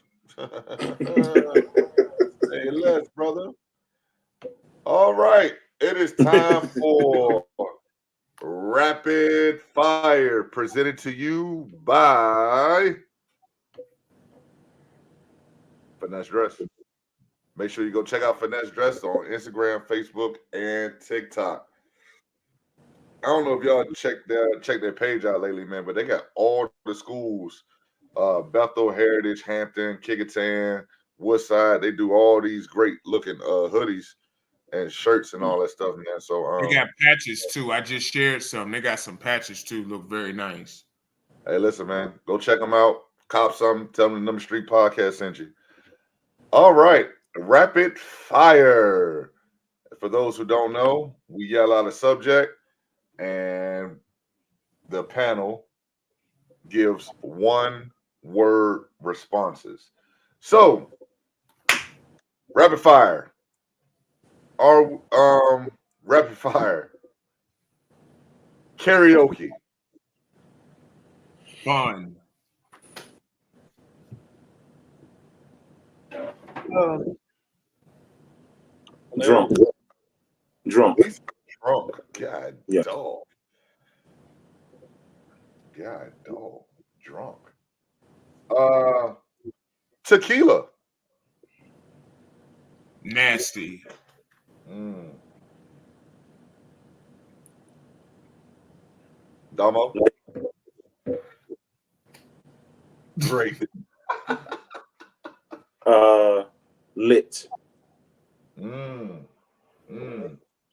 Say less, brother. All right. It is time for Rapid Fire, presented to you by Finesse Dress. Make sure you go check out Finesse Dress on Instagram, Facebook, and TikTok. I don't know if y'all check their page out lately, man, but they got all the schools, Bethel, Heritage, Hampton, Kickintan, Woodside. They do all these great looking hoodies and shirts and all that stuff, man. So they got patches too. I just shared some. They got some patches too. Look very nice. Hey, listen, man, go check them out. Cop something. Tell them the Number Street Podcast sent you. All right, rapid fire. For those who don't know, we yell out a subject, and the panel gives one-word responses. So, rapid fire. Our rapid fire. Karaoke. Fun. Drunk. Drunk. God, yeah. dog. God, dog. Drunk. Tequila. Nasty. Damo. Great. Lit.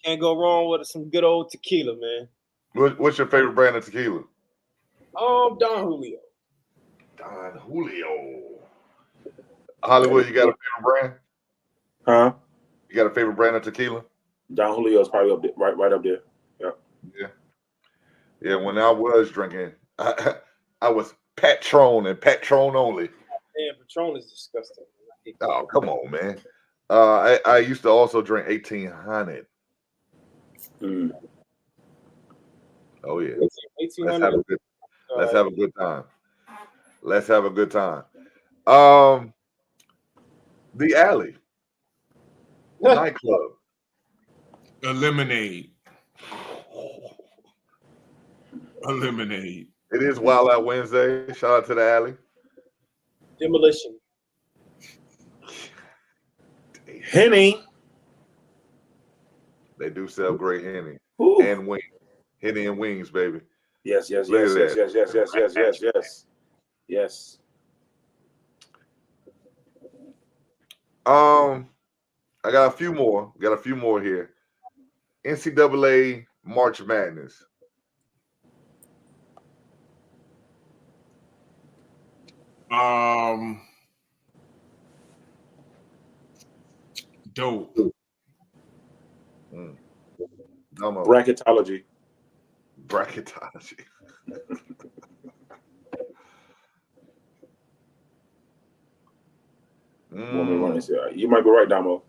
Can't go wrong with some good old tequila, man. What's your favorite brand of tequila? Don Julio. Don Julio. Hollywood, you got a favorite brand? Huh? You got a favorite brand of tequila? Don Julio is probably up there, right up there. Yeah. When I was drinking, I was Patron and Patron only. Man, Patron is disgusting. Oh, come on, man. I used to also drink 1800. Oh yeah. 1800. Let's have a good time. Let's have a good time. The Alley nightclub. Eliminate. It is Wild Out Wednesday. Shout out to the Alley. Demolition. Henny. They do sell great Henny. Ooh. And wings. Henny and wings, baby. Yes. Yes. I got a few more. Here. NCAA March Madness. Dope. Damo. Bracketology. Bracketology. Want me to run this? You might be right, Damo.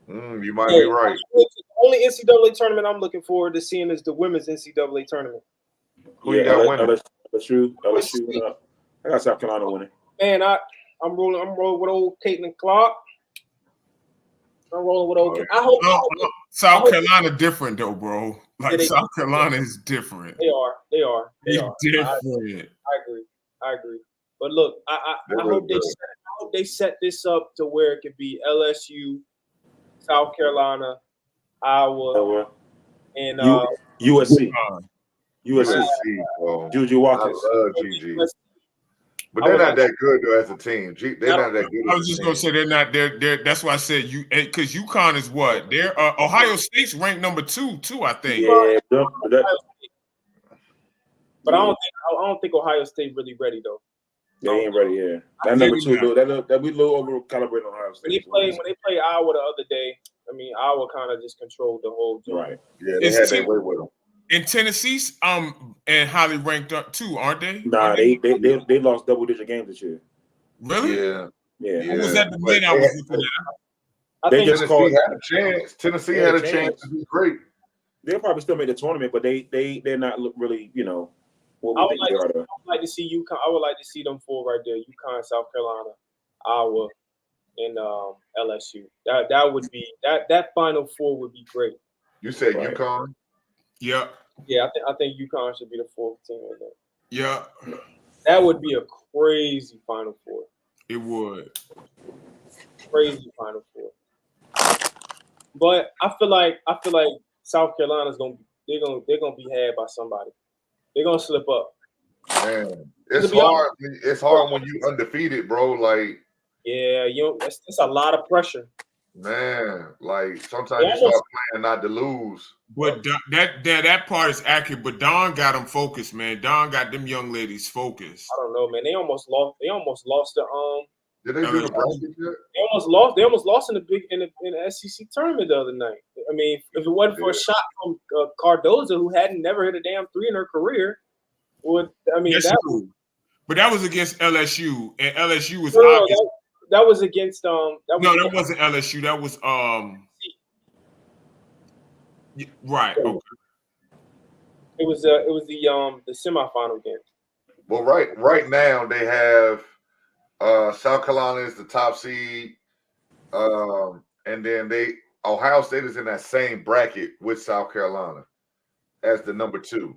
You might be right. The only NCAA tournament I'm looking forward to seeing is the women's NCAA tournament. Who you got winning? LSU. I got South Carolina winning. Man, I'm rolling with old Caitlin Clark. I'm rolling with old. I hope South Carolina different though, bro. Like South Carolina is different. They are. Different. I agree. But look, I hope they set this up to where it could be LSU, South Carolina, Iowa, and USC. USC, Juju Watkins. I love GG. But they're not that good though as a team. They're not that good. I was just gonna say they're not. That's why I said because UConn is what? They're Ohio State's ranked number 2 too. I think. Yeah, but I don't think Ohio State really ready though. They ain't ready. Yeah, that number 2 though. That we low over calibrated on Ohio State. When they played Iowa the other day, I mean Iowa kind of just controlled the whole game. Right. Yeah, they had their way with them. In Tennessee's and highly ranked up too, aren't they? Nah, they lost double-digit games this year. Really? Yeah. What was that the win I was looking at? They just called had a chance. Tennessee had a chance to be great. They'll probably still make the tournament, but they're not really, what I we think they are. I would like to see UConn. I would like to see them four right there: UConn, South Carolina, Iowa, and LSU. That would be that Final Four would be great. You said UConn? Yeah. Yeah, I think UConn should be the fourth team right there. Yeah. That would be a crazy Final Four. It would. Crazy Final Four. But I feel like South Carolina's gonna be had by somebody. They're gonna slip up. Man, it's hard. It's hard when you undefeated, bro. Like, yeah, it's a lot of pressure. Man, like sometimes you start playing not to lose. But that part is accurate. But Don got them focused, man. Don got them young ladies focused. I don't know, man. They almost lost the Did they do the bracket yet? They almost lost in the SEC tournament the other night. I mean, if it wasn't for a shot from Cardozo, who hadn't never hit a damn three in her career, but that was against LSU, and LSU was obvious. That was against that wasn't LSU. That was right. Okay. It was the semifinal game. Well, right now they have South Carolina is the top seed, and then Ohio State is in that same bracket with South Carolina as the number 2.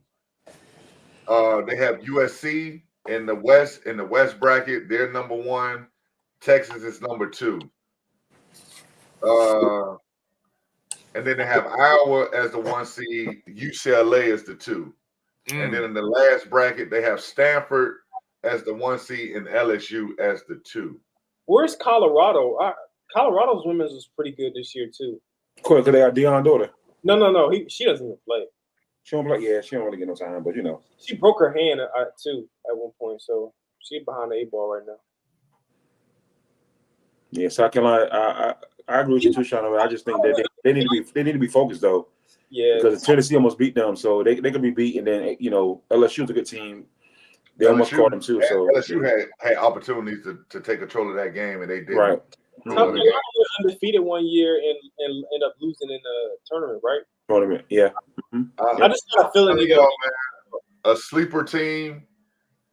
They have USC in the West bracket. They're number 1. Texas is number 2. And then they have Iowa as the 1 seed. UCLA is the 2. And then in the last bracket, they have Stanford as the 1 seed and LSU as the 2. Where's Colorado? Colorado's women's was pretty good this year too. Of course, they got Deion daughter. No. She doesn't even play. She don't play. Yeah, she don't really get no time, but she broke her hand too at one point, so she's behind the 8 ball right now. Yeah, South Carolina. I agree with you too, Sean. I just think that they need to be focused though. Yeah, because Tennessee almost beat them, so they could be beat, and then LSU's a good team. They almost caught them too. So LSU had opportunities to take control of that game, and they did. Right. South Carolina was undefeated one year and ended up losing in the tournament, right? Tournament, yeah. Mm-hmm. I just got a feeling a sleeper team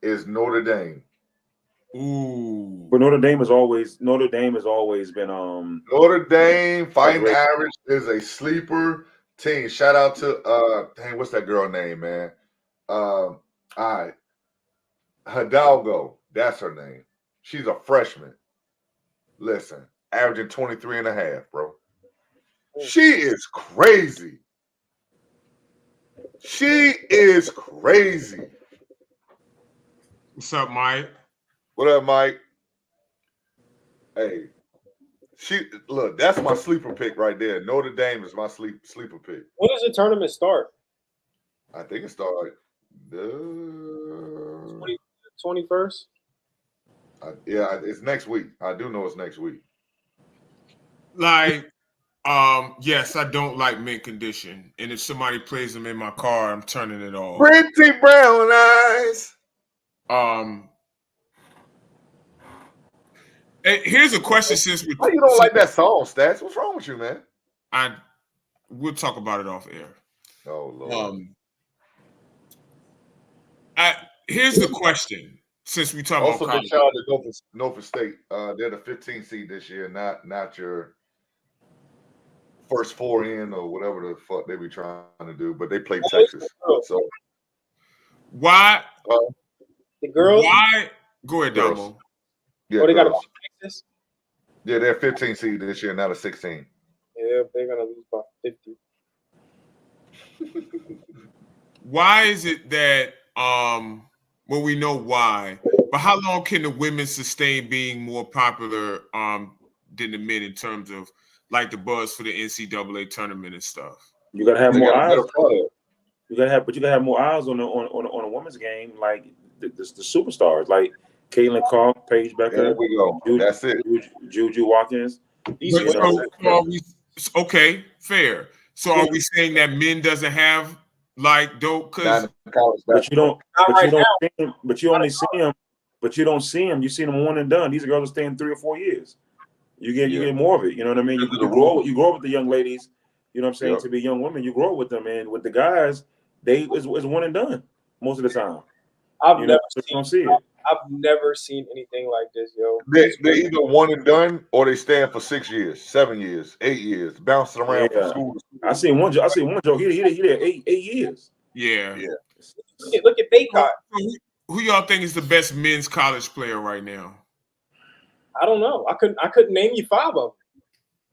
is Notre Dame. Ooh. But Notre Dame has always been Notre Dame Fighting Irish is a sleeper team. Shout out to what's that girl name, man? Hidalgo, that's her name. She's a freshman. Listen, averaging 23 and a half, bro. She is crazy. What's up, Mike? What up, Mike? Hey, that's my sleeper pick right there. Notre Dame is my sleeper pick. When does the tournament start? I think it started the 21st. Yeah, it's next week. I do know it's next week. Like, Yes, I don't like mint condition, and if somebody plays them in my car, I'm turning it off. Pretty brown eyes. Here's a question since Why you don't like that song, Stats? What's wrong with you, man? We'll talk about it off air. Oh Lord. Here's the question since we talk Also, about college. the child at Norfolk State, they're the 15th seed this year, not your first four in or whatever the fuck they be trying to do, but they play Texas. So why the girls? Why go ahead, Girls. Damo? yeah, Oh, they got to girls. Texas. Yeah, they're 15 seed this year, not a 16. Yeah, they're gonna lose by 50. Why is it that well, we know why, but how long can the women sustain being more popular than the men in terms of like the buzz for the NCAA tournament and stuff? You gotta have They more got a eyes. better product. You gotta have more eyes on a women's game, like the superstars, like Caitlin Clark, Paige Becker. There we go. That's it. Juju Watkins. These But women, so are we, okay, fair. So are we saying that men doesn't have like dope? Not Because in college But you don't. Not But right you don't. See them, but you only see them. But you don't see them. You see them one and done. These girls are staying 3 or 4 years. You get more of it. You know what I mean? You grow up with the young ladies. You know what I'm saying? Yep. To be young women, you grow up with them, and with the guys, it's one and done most of the time. I've You never know, you don't seen. see it. I've never seen anything like this, yo. They're either one and done or they stand for 6 years, 7 years, 8 years, bouncing around from Yeah. school to school. I seen one Joe. He there 8 years. yeah. Look at Baycott. Who y'all think is the best men's college player right now? I don't know. I couldn't name you 5 of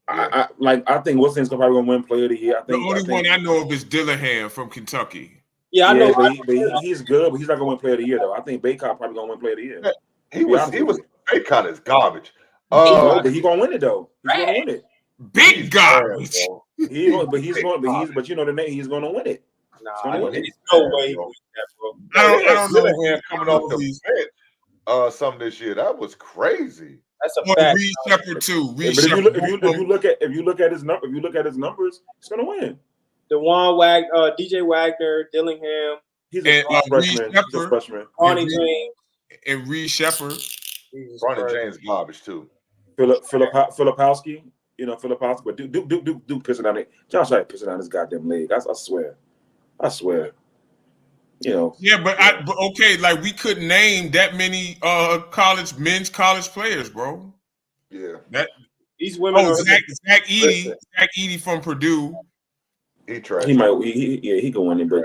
them. I think Wilson's probably gonna win Player of the Year. The only one I know of is Dillingham from Kentucky. Yeah, I know. but he's good, but he's not gonna win Player of the Year though. I think Baycott probably gonna win Player of the Year. He was Baycott is garbage. But he's gonna win it though. He's gonna win it. Big garbage. But you know the name. He's gonna win it. Nah, there's no way he wins that, bro. I don't know. Dillingham coming off the bench some this year. That was crazy. That's a Well, fact. Reed Shepard too. But if you look at his numbers, he's gonna win. DJ Wagner, Dillingham, He's And, a freshman. Reed He's a freshman. Ronnie James. And Reed Shepard. Ronnie James garbage too. Filipowski, but Duke pissing on it. Josh Wright pissing on his goddamn leg. I swear. You know. Yeah, but okay, like we couldn't name that many men's college players, bro. Yeah. These women are Zach Edey from Purdue. He trash. He can win it, but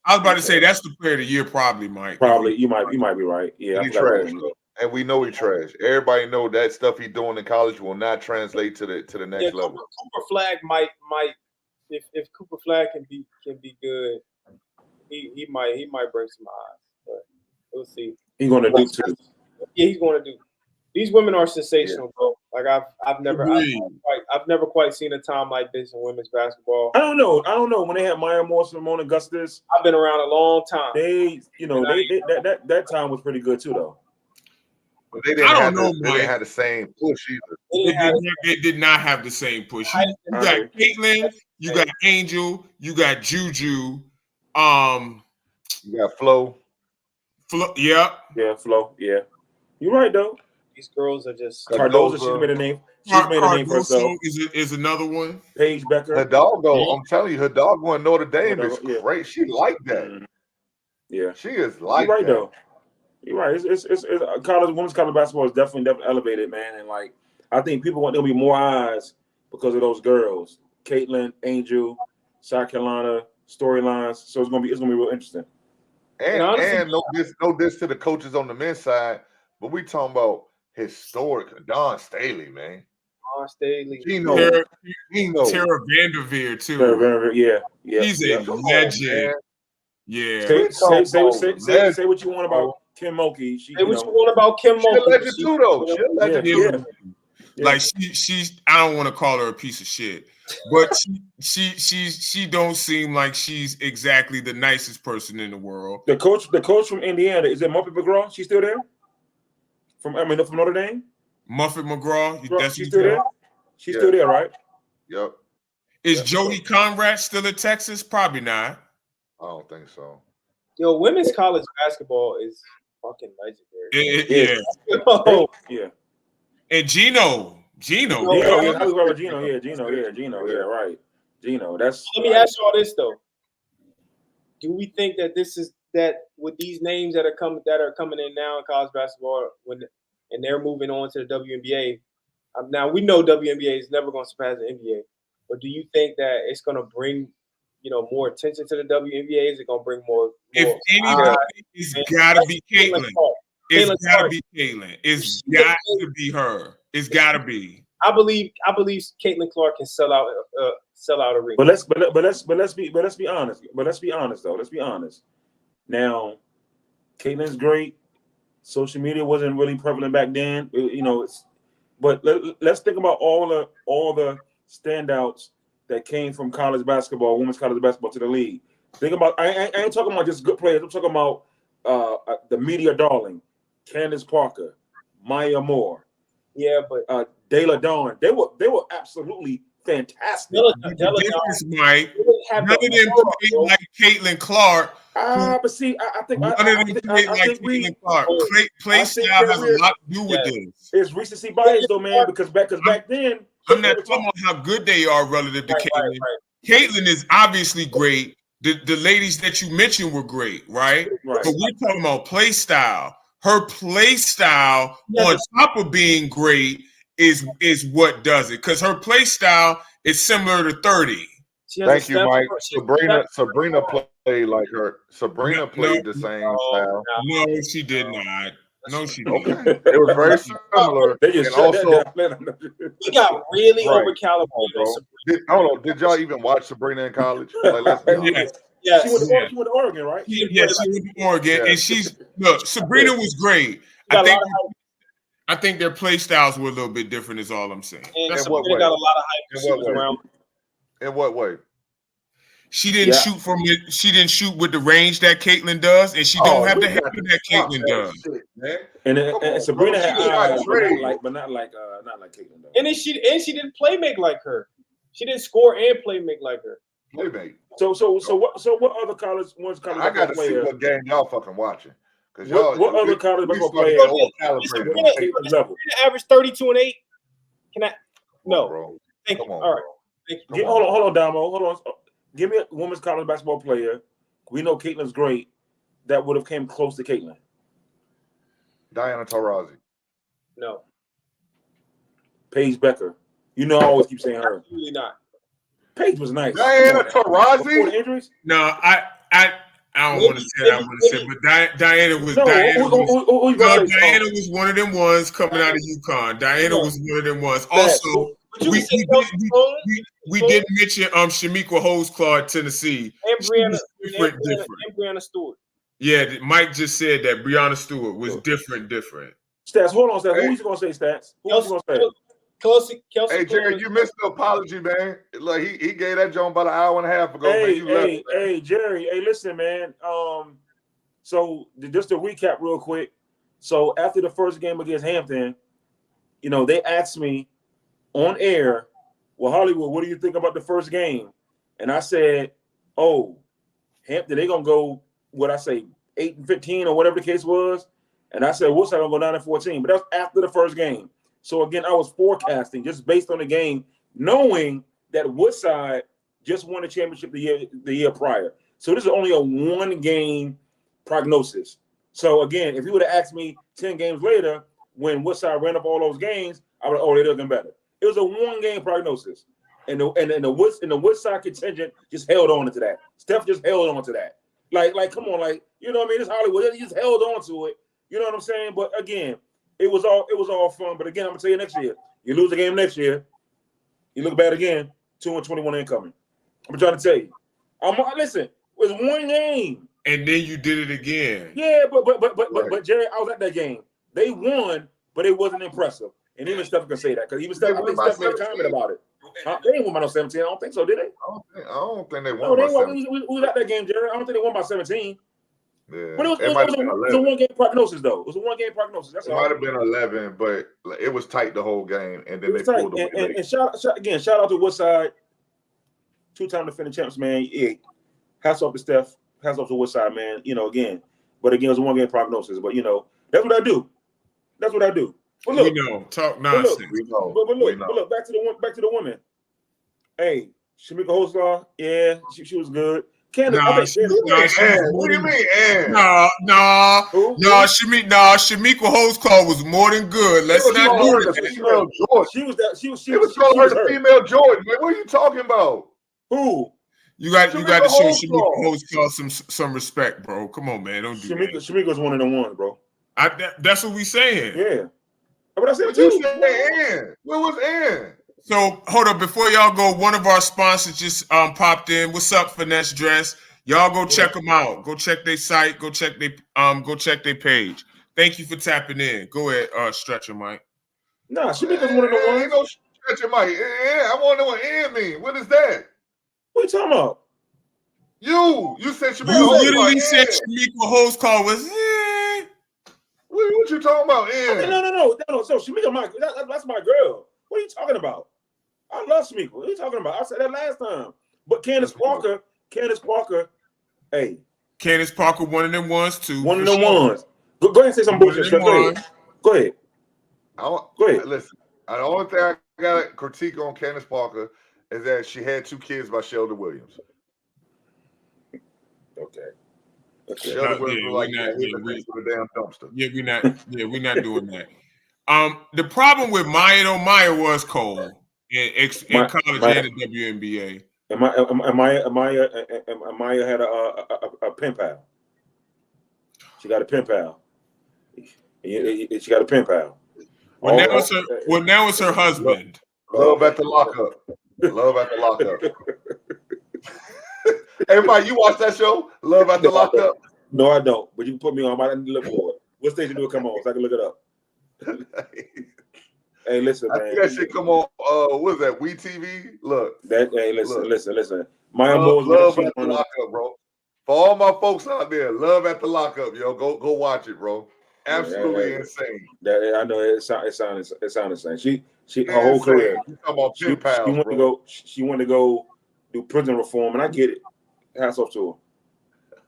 I was about to say that's the player of the year, probably, Mike. probably you might be right. Yeah, He trash though. And we know he trash. Everybody know that stuff he doing in college will not translate to the next level. Cooper Flag might if Cooper Flag can be good, he might break some eyes, but we'll see. He's gonna do too. Yeah, he's going to do. These women are sensational, bro. Like I've never quite seen a time like this in women's basketball. I don't know when they had Maya Moore, Simone Augustus. I've been around a long time. That time was pretty good too, though. But they didn't have the same push either. They did not have the same push. You got Caitlin, you got Angel, you got Juju. You got Flo. Yeah, Flo. Yeah, you're right though. These girls are just Cardozo. She made a name. She's made a name for herself. Is another one. Paige Becker. Her dog, I'm telling you, her dog going Notre Dame is great. She like that. Yeah, she is like you're right that. Though. You're right. It's women's college basketball is definitely elevated, man. And like, I think people want there to be more eyes because of those girls, Caitlin, Angel, South Carolina storylines. So it's gonna be real interesting. And no diss to the coaches on the men's side, but we talking about historic Don Staley, man. Don Staley. He knows. Tara Vanderveer too. Yeah. He's a legend. Yeah. Say what you want about Kim Mulkey. Say what you want about Kim Mulkey. She'll let you do though. She'll let you do. Like she's I don't want to call her a piece of shit, but she don't seem like she's exactly the nicest person in the world. The coach from Indiana, is it Muffet McGraw? She's still there? From Notre Dame? Muffet McGraw, she's still there? She's still there, right? Yep. Is Jody Conrad still at Texas? Probably not. I don't think so. Yo, women's college basketball is fucking legendary. Yeah. And Gino. Gino, right. Gino, that's. Let me ask you all this though. Do we think that with these names that are coming in now in college basketball and they're moving on to the WNBA? Now we know WNBA is never going to surpass the NBA, but do you think that it's going to bring more attention to the WNBA? Is it going to bring more? If anybody, it's got to be Caitlin. It's got to be Caitlin. It's got to be her. It's got to be. I believe Caitlin Clark can sell out a ring. But let's be honest. Let's be honest. Now, Caitlin's great. Social media wasn't really prevalent back then. But let's think about all the standouts that came from college basketball, women's college basketball to the league. Think about I ain't talking about just good players. I'm talking about the media darling, Candace Parker, Maya Moore. Yeah, but Dayla Dawn. They were absolutely fantastic. Mike, none of them played like Caitlin Clark. But see, I think Caitlin Clark. Play style has a lot to do with this. It's recency bias, though, man. Because back then, I'm not talking about how good they are relative to Caitlin. Right. Caitlin is obviously great. The ladies that you mentioned were great, right? But we're talking about play style. Her play style, on top of being great, is what does it. Because her play style is similar to 30. Thank you, Mike. Sabrina played like her. Sabrina played the same style. No, she did not. No, she didn't. It was very similar. And also, we got really over-calibrated. Hold on. Did y'all even watch Sabrina in college? Like, let's be honest. Yes. She went to Oregon, right? Yes, she went to Oregon, and Sabrina was great. I think their play styles were a little bit different. Is all I'm saying. And Sabrina got a lot of hype around. In what way? She didn't shoot from it. She didn't shoot with the range that Caitlin does, and she don't have the head that Caitlin does. And Sabrina had but not like Caitlin does. And then she didn't play make like her. She didn't score and play make like her. Playmate. So what other college I got to see what game y'all fucking watching. Because what other college basketball players Sabrina averaged 32 and 8. Can I? No. Bro. Thank you. Come on, All right. Hold on, Damo. Hold on. Give me a women's college basketball player. We know Caitlin's great. That would have came close to Caitlin. Diana Taurasi. No. Paige Becker. You know I always keep saying her. Absolutely not. Paige was nice. Diana Taurasi? Injuries? No, I don't want to say that. I want to say, but Diana was Diana was one of them ones coming out of UConn. Diana was one of them ones. Also, we did mention Shamika Holdsclaw, Tennessee. And Brianna Stewart. Yeah, Mike just said that Brianna Stewart was different. Stats, hold on, Stats. Who you gonna say, Stats? Who you gonna say? Kelsey, hey, Jerry, you missed the apology, man. Like he gave that joint about an hour and a half ago. Hey, Jerry. Hey, listen, man. So just to recap real quick. So after the first game against Hampton, they asked me on air, well, Hollywood, what do you think about the first game? And I said, Hampton, they're gonna go, 8-15 or whatever the case was. And I said, Woodside gonna go 9-14. But that's after the first game. So again, I was forecasting just based on the game, knowing that Woodside just won the championship the year prior. So this is only a one-game prognosis. So again, if you would have asked me 10 games later, when Woodside ran up all those games, I would they're looking better. It was a one-game prognosis, and the Woodside contingent just held on to that. Steph just held on to that. Like, come on, you know what I mean? It's Hollywood. They just held on to it. You know what I'm saying? But again. It was all fun, but again, I'm gonna tell you next year. You lose the game next year, you look bad again. 2-21 incoming. I'm trying to tell you. Listen. It was one game, and then you did it again. Yeah, but Jerry, I was at that game. They won, but it wasn't impressive. And even Steph can say that because even Steph made a comment about it. They didn't win by no 17. I don't think so, did they? I don't think they won by 17. We was at that game, Jerry. I don't think they won by 17. Yeah. But it was a one-game prognosis, though. It was a one-game prognosis. That's all. It might have been 11, but it was tight the whole game, and then they pulled away. And shout out to Woodside. two-time defending champs, man. Yeah, hats off to Steph. Hats off to Woodside, man. You know, again, it was a one-game prognosis, but that's what I do. That's what I do. But look, we know. Talk nonsense. We know. but look, back to the woman. Hey, Shamika Holdsclaw, yeah, she was good. Candace, What do you mean? Shamika Holdsclaw was more than good. Let's not do it. Female Jordan. She was that. She was calling her the female Jordan. Man, what are you talking about? Who? You got to show Shamika Holdsclaw some respect, bro. Come on, man. Don't do that. Shamika's one of the ones, bro. That's what we saying. Yeah. But I said What you said, Ann? Where was Ann? So hold up, before y'all go, one of our sponsors just popped in. What's up, Finesse Dress? Y'all go check them out. Go check their site. Go check their page. Thank you for tapping in. Go ahead, Stretcher Mike. Nah, Shamika's one of the ones. Ain't no Stretcher Mike. I want to know what Ann mean. What is that? What you talking about? You said Shamika. You literally said Shamika Holdsclaw was. What you talking about, Ann? Okay, no. So Shamika, that's my girl. What are you talking about? I love Shamika. What are you talking about? I said that last time. But Candace Parker, hey. Candace Parker, one of them ones too. One of them ones. Go ahead and say some bullshit. Go ahead. Listen, the only thing I got to critique on Candace Parker is that she had 2 kids by Sheldon Williams. Okay. Sheldon Williams was like a damn dumpster. We're not doing that. The problem with Maya was Cole in college and the WNBA. Maya had a pen pal. She got a pen pal. She got a pen pal. Now it's her husband. Love at the lockup. Hey, Mike, you watch that show? Love at the lockup? No, I don't. But you can put me on. I need to look for it. What station do it come on so I can look it up? Hey, listen, man. I think that shit come on. What is that? WeTV? Look. Listen. My love at the lockup, bro. For all my folks out there, love at the lockup, yo. Go watch it, bro. Absolutely insane. I know it sounds insane. She her whole career. She wanted to go do prison reform, and I get it. Hats off to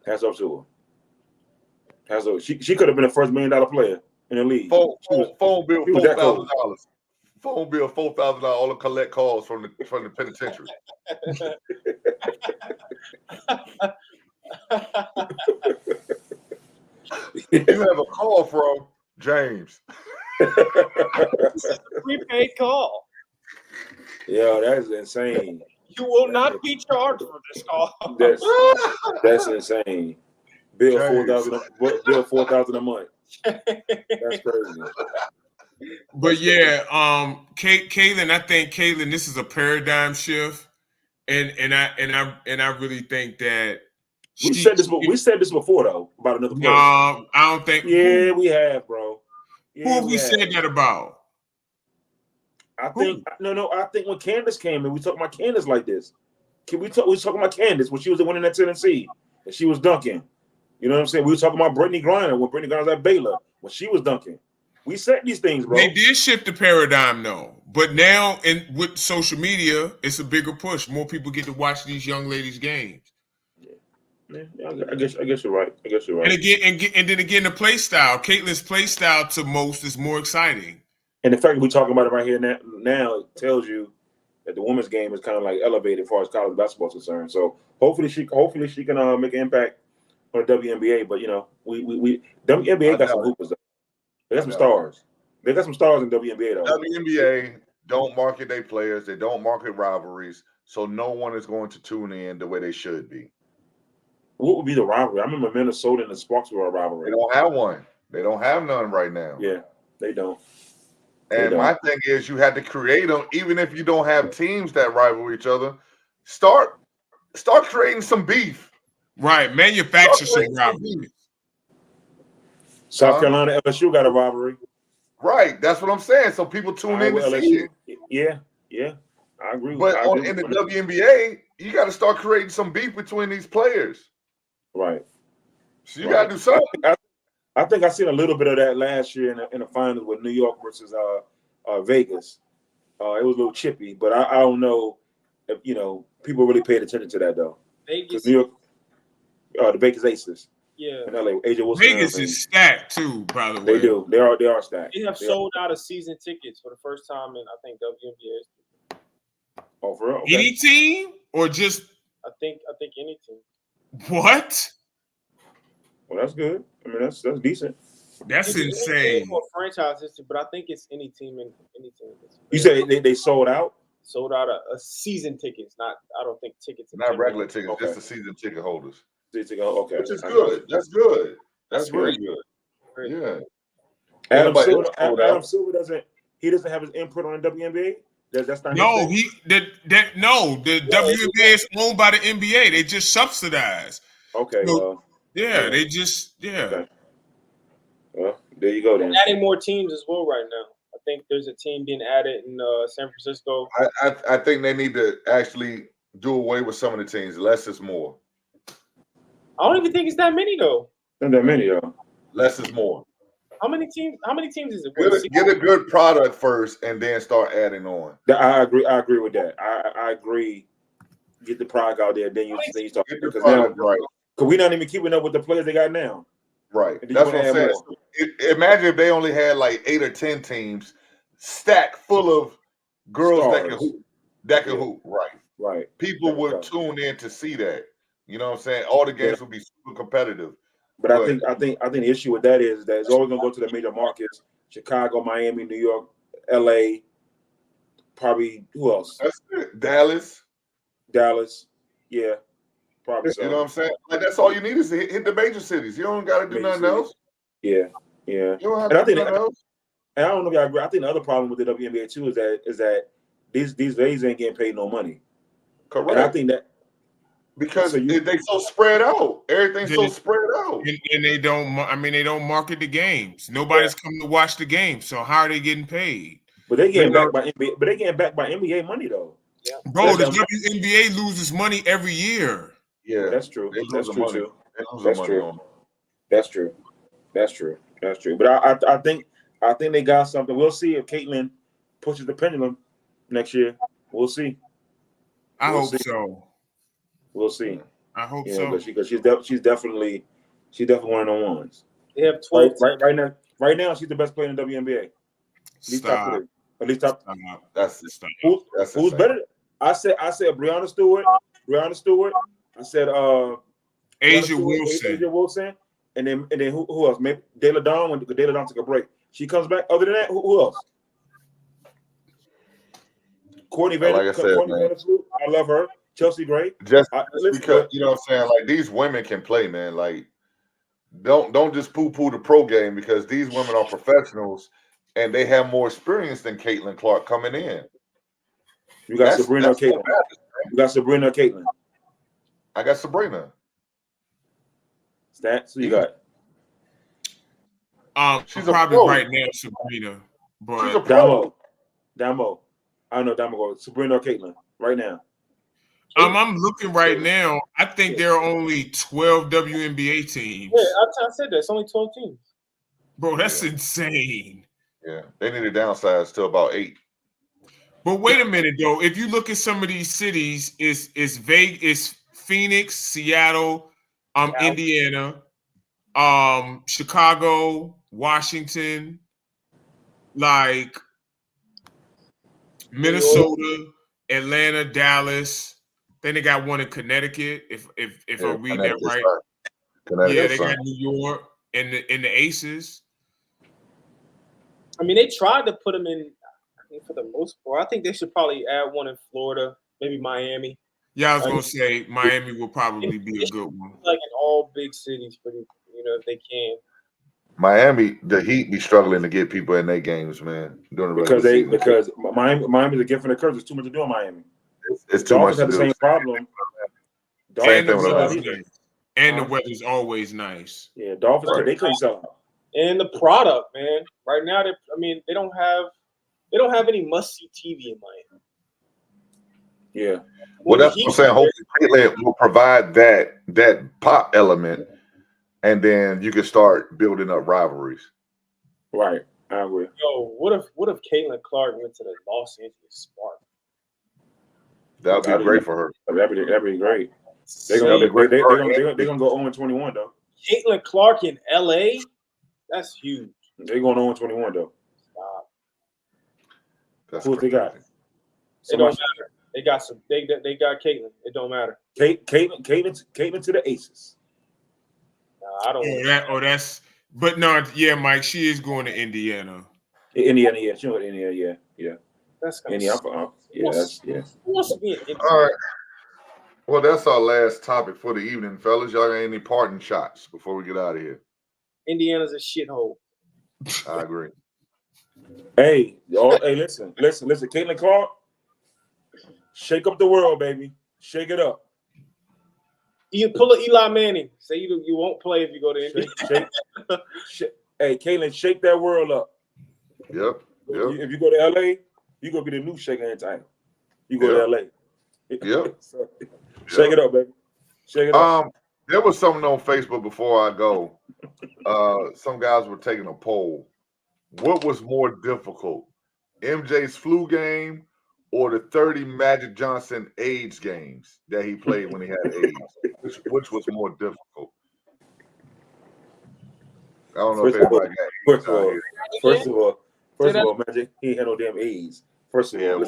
her. She could have been the first $1 million player in the league. Phone bill $4,000. Phone bill $4,000. All the collect calls from the penitentiary. You have a call from James. Prepaid call. Yeah, that is insane. You will not be charged for this call. That's insane. Bill $4,000 a month. That's crazy. But yeah, Kaylin, I think this is a paradigm shift, and I really think that we said this before though about another player. I don't think. Yeah, we have, bro. Who have we said that about? I think I think when Candace came in, we talking about Candace like this. We was talking about Candace when she was winning at Tennessee and she was dunking. You know what I'm saying? We were talking about Brittany Griner when Brittany Griner was at Baylor when she was dunking. We said these things, bro. They did shift the paradigm though, but now with social media, it's a bigger push. More people get to watch these young ladies' games. Yeah, I guess you're right. And then again, the play style. Caitlin's play style to most is more exciting. And the fact that we're talking about it right here now tells you that the women's game is kind of like elevated as far as college basketball is concerned. So hopefully she can make an impact on the WNBA. But we WNBA got some hoopers though. They got some stars. They got some stars in WNBA though. WNBA don't market their players. They don't market rivalries. So no one is going to tune in the way they should be. What would be the rivalry? I remember Minnesota and the Sparks were a rivalry. They don't have one. They don't have none right now. Yeah, they don't. And my thing is, you had to create them, even if you don't have teams that rival each other. Start creating some beef. Right, manufacture some rivalry. South Carolina, LSU got a rivalry. Right, that's what I'm saying. So people tune in to see it. Yeah, I agree. But in the WNBA, you got to start creating some beef between these players. Right. So you got to do something. I think I seen a little bit of that last year in the finals with New York versus Vegas. It was a little chippy, but I don't know people really paid attention to that though. Vegas, New York, the Vegas Aces yeah. in LA, AJ Wilson. Vegas is stacked too, by the way. They do. They are stacked. They have sold out of season tickets for the first time in I think WNBA. Oh, for real? Okay. Any team or just I think any team. what? Well, that's good. I mean, that's decent. That's It's any insane. team or franchise history, but I think it's any team in any team. You said they sold out? Sold out of season tickets, not I don't think tickets. in Not general. regular tickets, Okay. just the season ticket holders. Okay. Which is good. That's good. That's That's really good. good. Yeah. Adam Nobody Silver, else sold Adam out. Silver doesn't have his input on the WNBA. That's not. No, his thing? the WNBA is owned by the NBA. They just subsidize. Okay. No. Well, Yeah, they just Okay. well, there you go then. Adding more teams as well right now. I think there's a team being added in San Francisco. I think they need to actually do away with some of the teams. Less is more. I don't even think it's that many though. Not that many though. Less is more. How many teams is it? What, Get a good product first, and then start adding on. I agree with that. I agree. Get the product out there, then you start Get the because now product right. because we're not even keeping up with the players they got now. Right. And then That's you what I'm wanna saying. add Imagine if they only had like 8 or 10 teams stacked full of girls that can Stars. hoop. That can Yeah. hoop. Right. Right. People There we would go. tune in to see that. You know what I'm saying? All the games would be super competitive. But I think the issue with that is that it's always gonna go to the major markets: Chicago, Miami, New York, LA, probably who else? That's it. Dallas. Dallas. Yeah. Probably so. You know what I'm saying? Like that's all you need is to hit the major cities. You don't gotta do Major nothing cities. else. Yeah. You don't have And I to do think nothing else. And I don't know if y'all agree. I think the other problem with the WNBA too is that these ladies ain't getting paid no money. Correct. And I think that because So you- they so spread out. Everything's so Yeah. spread out. and they don't. I mean, they don't market the games. Nobody's coming to watch the game. So how are they getting paid? but they getting They backed by NBA, but they getting backed by NBA money though. Bro, the That's- WNBA loses money every year. Yeah, That's true. they That's losing true money. too. They losing That's money true. on. That's true. That's true. That's true. But I think they got something. We'll see if Caitlin pushes the pendulum next year. We'll see. I We'll hope see. so. We'll see. I hope Yeah, so. because she's definitely one of the ones. They have 12 Right now she's the best player in the WNBA. At least top Stop. three. At least top. Stop. That's it. Stop. That's Who's insane. better? I said Breonna Stewart. I said Asia Breonna Stewart, Wilson. Asia Wilson. And then who else? Maybe Dayla Dawn when Dayla Dawn took a break. She comes back. Other than that, who else? Courtney Like I said, man. Vanderfloot. I love her. Chelsea Gray. Just Listen, because you know what I'm saying, like these women can play, man. Like don't just poo-poo the pro game because these women are professionals and they have more experience than Caitlin Clark coming in. you got That's Sabrina what Caitlin. matters. You got Sabrina Caitlin. I got Sabrina. Stats. Who you got? She's a Probably pro. right now, Sabrina. She's a But pro. Damo. I know Damo. Sabrina Caitlin. Right now. I'm looking right now. I think there are only 12 WNBA teams. Yeah, I said that. It's only 12 teams. Bro, that's insane. Yeah, they need to downsize to about 8. But wait a minute though. If you look at some of these cities, it's Vegas, Phoenix, Seattle, Indiana, Chicago, Washington, like Minnesota, Atlanta, Dallas. Then they got one in Connecticut. If I'm reading that right. Yeah, they got New York and the Aces. I mean, they tried to put them in. I think for the most part, I think they should probably add one in Florida, maybe Miami, Yeah, I was gonna say Miami will probably be a good one. like in all big cities, pretty. If they can. Miami, the Heat be struggling to get people in their games, man. During the Because Miami's a gift and a curse. There's too much to do in Miami. it's too much Dolphins to have the do. same problem. Same And the thing with weather's us. nice. And the weather's always nice. Yeah, Dolphins Right. they couldn't sell out. And the product, man. Right now, they don't have any must-see TV in Miami. Yeah. Well, that's what I'm saying. Hopefully, Caitlin will provide that pop element, and then you can start building up rivalries. Right. I agree. Yo, what if Caitlin Clark went to the Los Angeles Sparks? That would be great for her. That'd be great. They're That'd gonna be great for her. go 0-21 though. Caitlin Clark in LA, that's huge. They're going 0-21 though. Stop. That's Who they got? It don't matter. They got some. They got Caitlin. It don't matter. Caitlin to the Aces. I don't. But no, yeah, Mike, she is going to Indiana. Indiana, yeah. She went to Indiana, yeah. That's kind Indiana, of. yeah, that's yeah. Who wants to be in Indiana? All right. Well, that's our last topic for the evening, fellas. Y'all got any parting shots before we get out of here? Indiana's a shithole. I agree. Hey, listen. Caitlin Clark, shake up the world, baby. Shake it up. You pull a Eli Manning. Say you won't play if you go to Indiana. Hey, Caitlin, shake that world up. Yep. If you go to LA, you gonna be the new shaker in time. You go to LA. Yep. Shake it up, baby. Shake it up. There was something on Facebook before I go. Some guys were taking a poll. What was more difficult, MJ's flu game or the 30 Magic Johnson AIDS games that he played when he had AIDS? Which was more difficult? I don't know if anybody got AIDS. First of all, Magic, he ain't had no damn AIDS. First of all,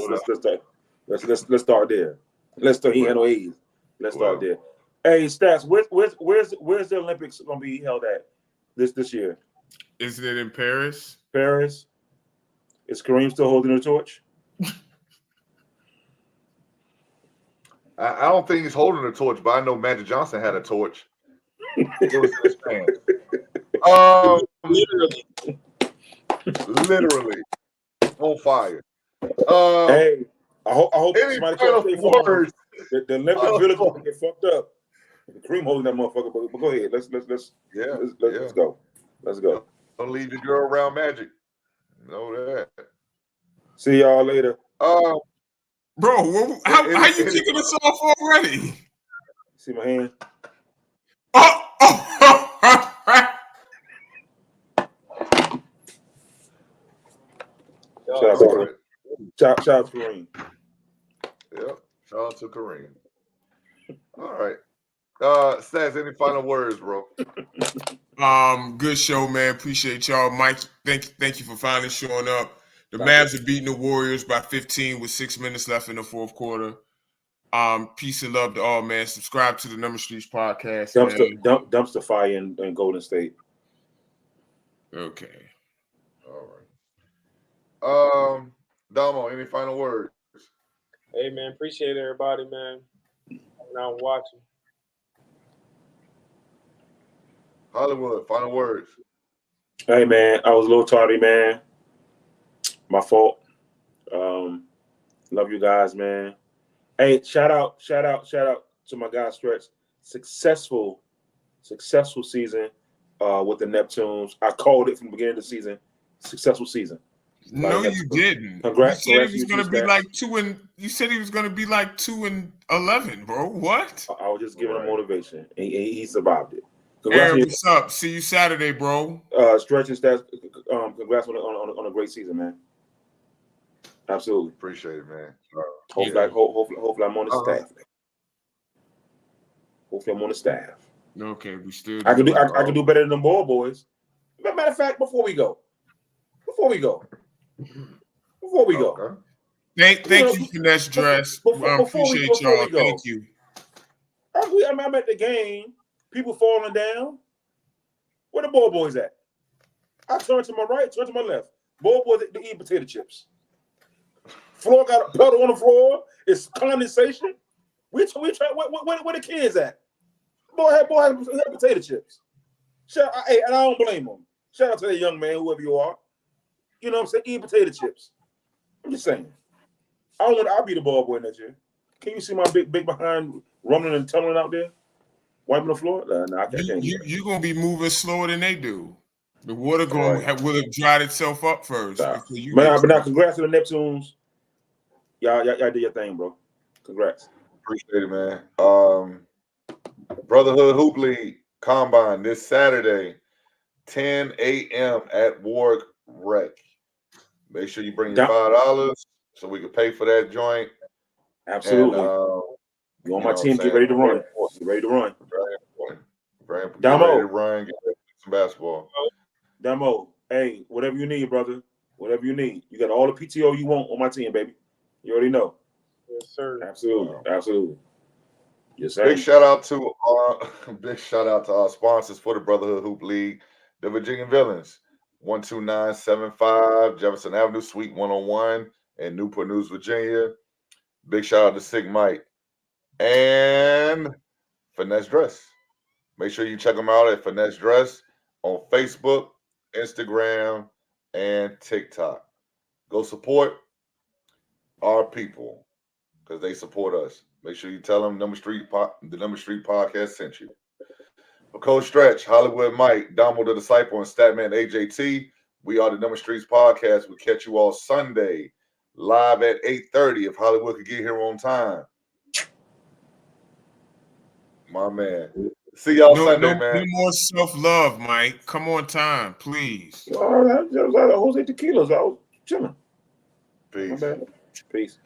let's start there. He had no AIDS. Let's start there. Hey, Stats, where's the Olympics gonna be held at this year? Isn't it in Paris? Paris. Is Kareem still holding the torch? I don't think he's holding the torch, but I know Magic Johnson had a torch. It was in his pants. Literally on fire. Hey, I hope any somebody final can words? The Olympic Village will get fucked up. Kareem holding that motherfucker, but go ahead. Let's go. Let's go. Don't leave your girl around Magic. Know that. See y'all later. Bro, how you kicking us off already? See my hand? Shout out to Kareem. Yep. Shout out to Kareem. All right. Stats, any final words, bro? Good show, man. Appreciate y'all. Mike, thank you for finally showing up. The Mavs are beating the Warriors by 15 with 6 minutes left in the fourth quarter. Peace and love to all, man. Subscribe to the Number Streets podcast. Dumpster fire in Golden State. Okay. All right. Damo, any final words? Hey, man, appreciate everybody, man. I'm out watching. Hollywood, final words. Hey, man, I was a little tardy, man. My fault. Love you guys, man. Hey, shout out to my guy Stretch. Successful season with the Neptunes. I called it from the beginning of the season. Successful season. No, you didn't. Congrats. You said he was going to be like 2-11, bro. What? I was just giving him motivation. He survived it. Aaron, what's up? See you Saturday, bro. Stretch and Stats. Congrats on a great season, man. Absolutely. Appreciate it, man. Hopefully I'm on the staff. Hopefully I'm on the staff. Okay, we still. I can do better than them ball boys. Matter of fact, before we go. Okay. Thank you, Finesse Dress. Appreciate y'all. Thank you. I'm at the game. People falling down. Where the ball boys at? I turn to my right, turn to my left. Ball boys, they eat potato chips. Floor got a puddle on the floor. It's condensation. We try. Where the kids at? Boy had potato chips. And I don't blame them. Shout out to that young man, whoever you are. You know what I'm saying? Eat potato chips. I'm just saying. I'll be the ball boy next year. Can you see my big behind rumbling and tumbling out there? Wiping the floor? Nah, I can't. You're going to be moving slower than they do. The water will have dried itself up first. But now, congrats to the Neptunes. Y'all did your thing, bro. Congrats. Appreciate it, man. Brotherhood Hoop League Combine this Saturday, 10 a.m. at Warwick Rec. Make sure you bring your $5 so we can pay for that joint. Absolutely. And, you on my team, get ready to run. Get ready to run. Very important. Get Damo. ready to run. Get ready to play some basketball. Damo, hey, whatever you need, brother. Whatever you need. You got all the PTO you want on my team, baby. You already know. Yes, sir. Absolutely. Absolutely. Yes, sir. Big shout out to our sponsors for the Brotherhood Hoop League, the Virginia Villains, 12975 Jefferson Avenue, Suite 101 in Newport News, Virginia. Big shout out to Sig Mike and Finesse Dress. Make sure you check them out at Finesse Dress on Facebook, Instagram, and TikTok. Go support our people because they support us. Make sure you tell them the Number Street Podcast sent you. For Coach Stretch, Hollywood Mike, Damo the Disciple, and Statman AJT, we are the Number Streets Podcast. We catch you all Sunday live at 8:30 if Hollywood could get here on time. My man. See y'all Sunday, man. No more self-love, Mike. Come on time, please. That was Jose Tequila's. I was chilling. Peace. Peace.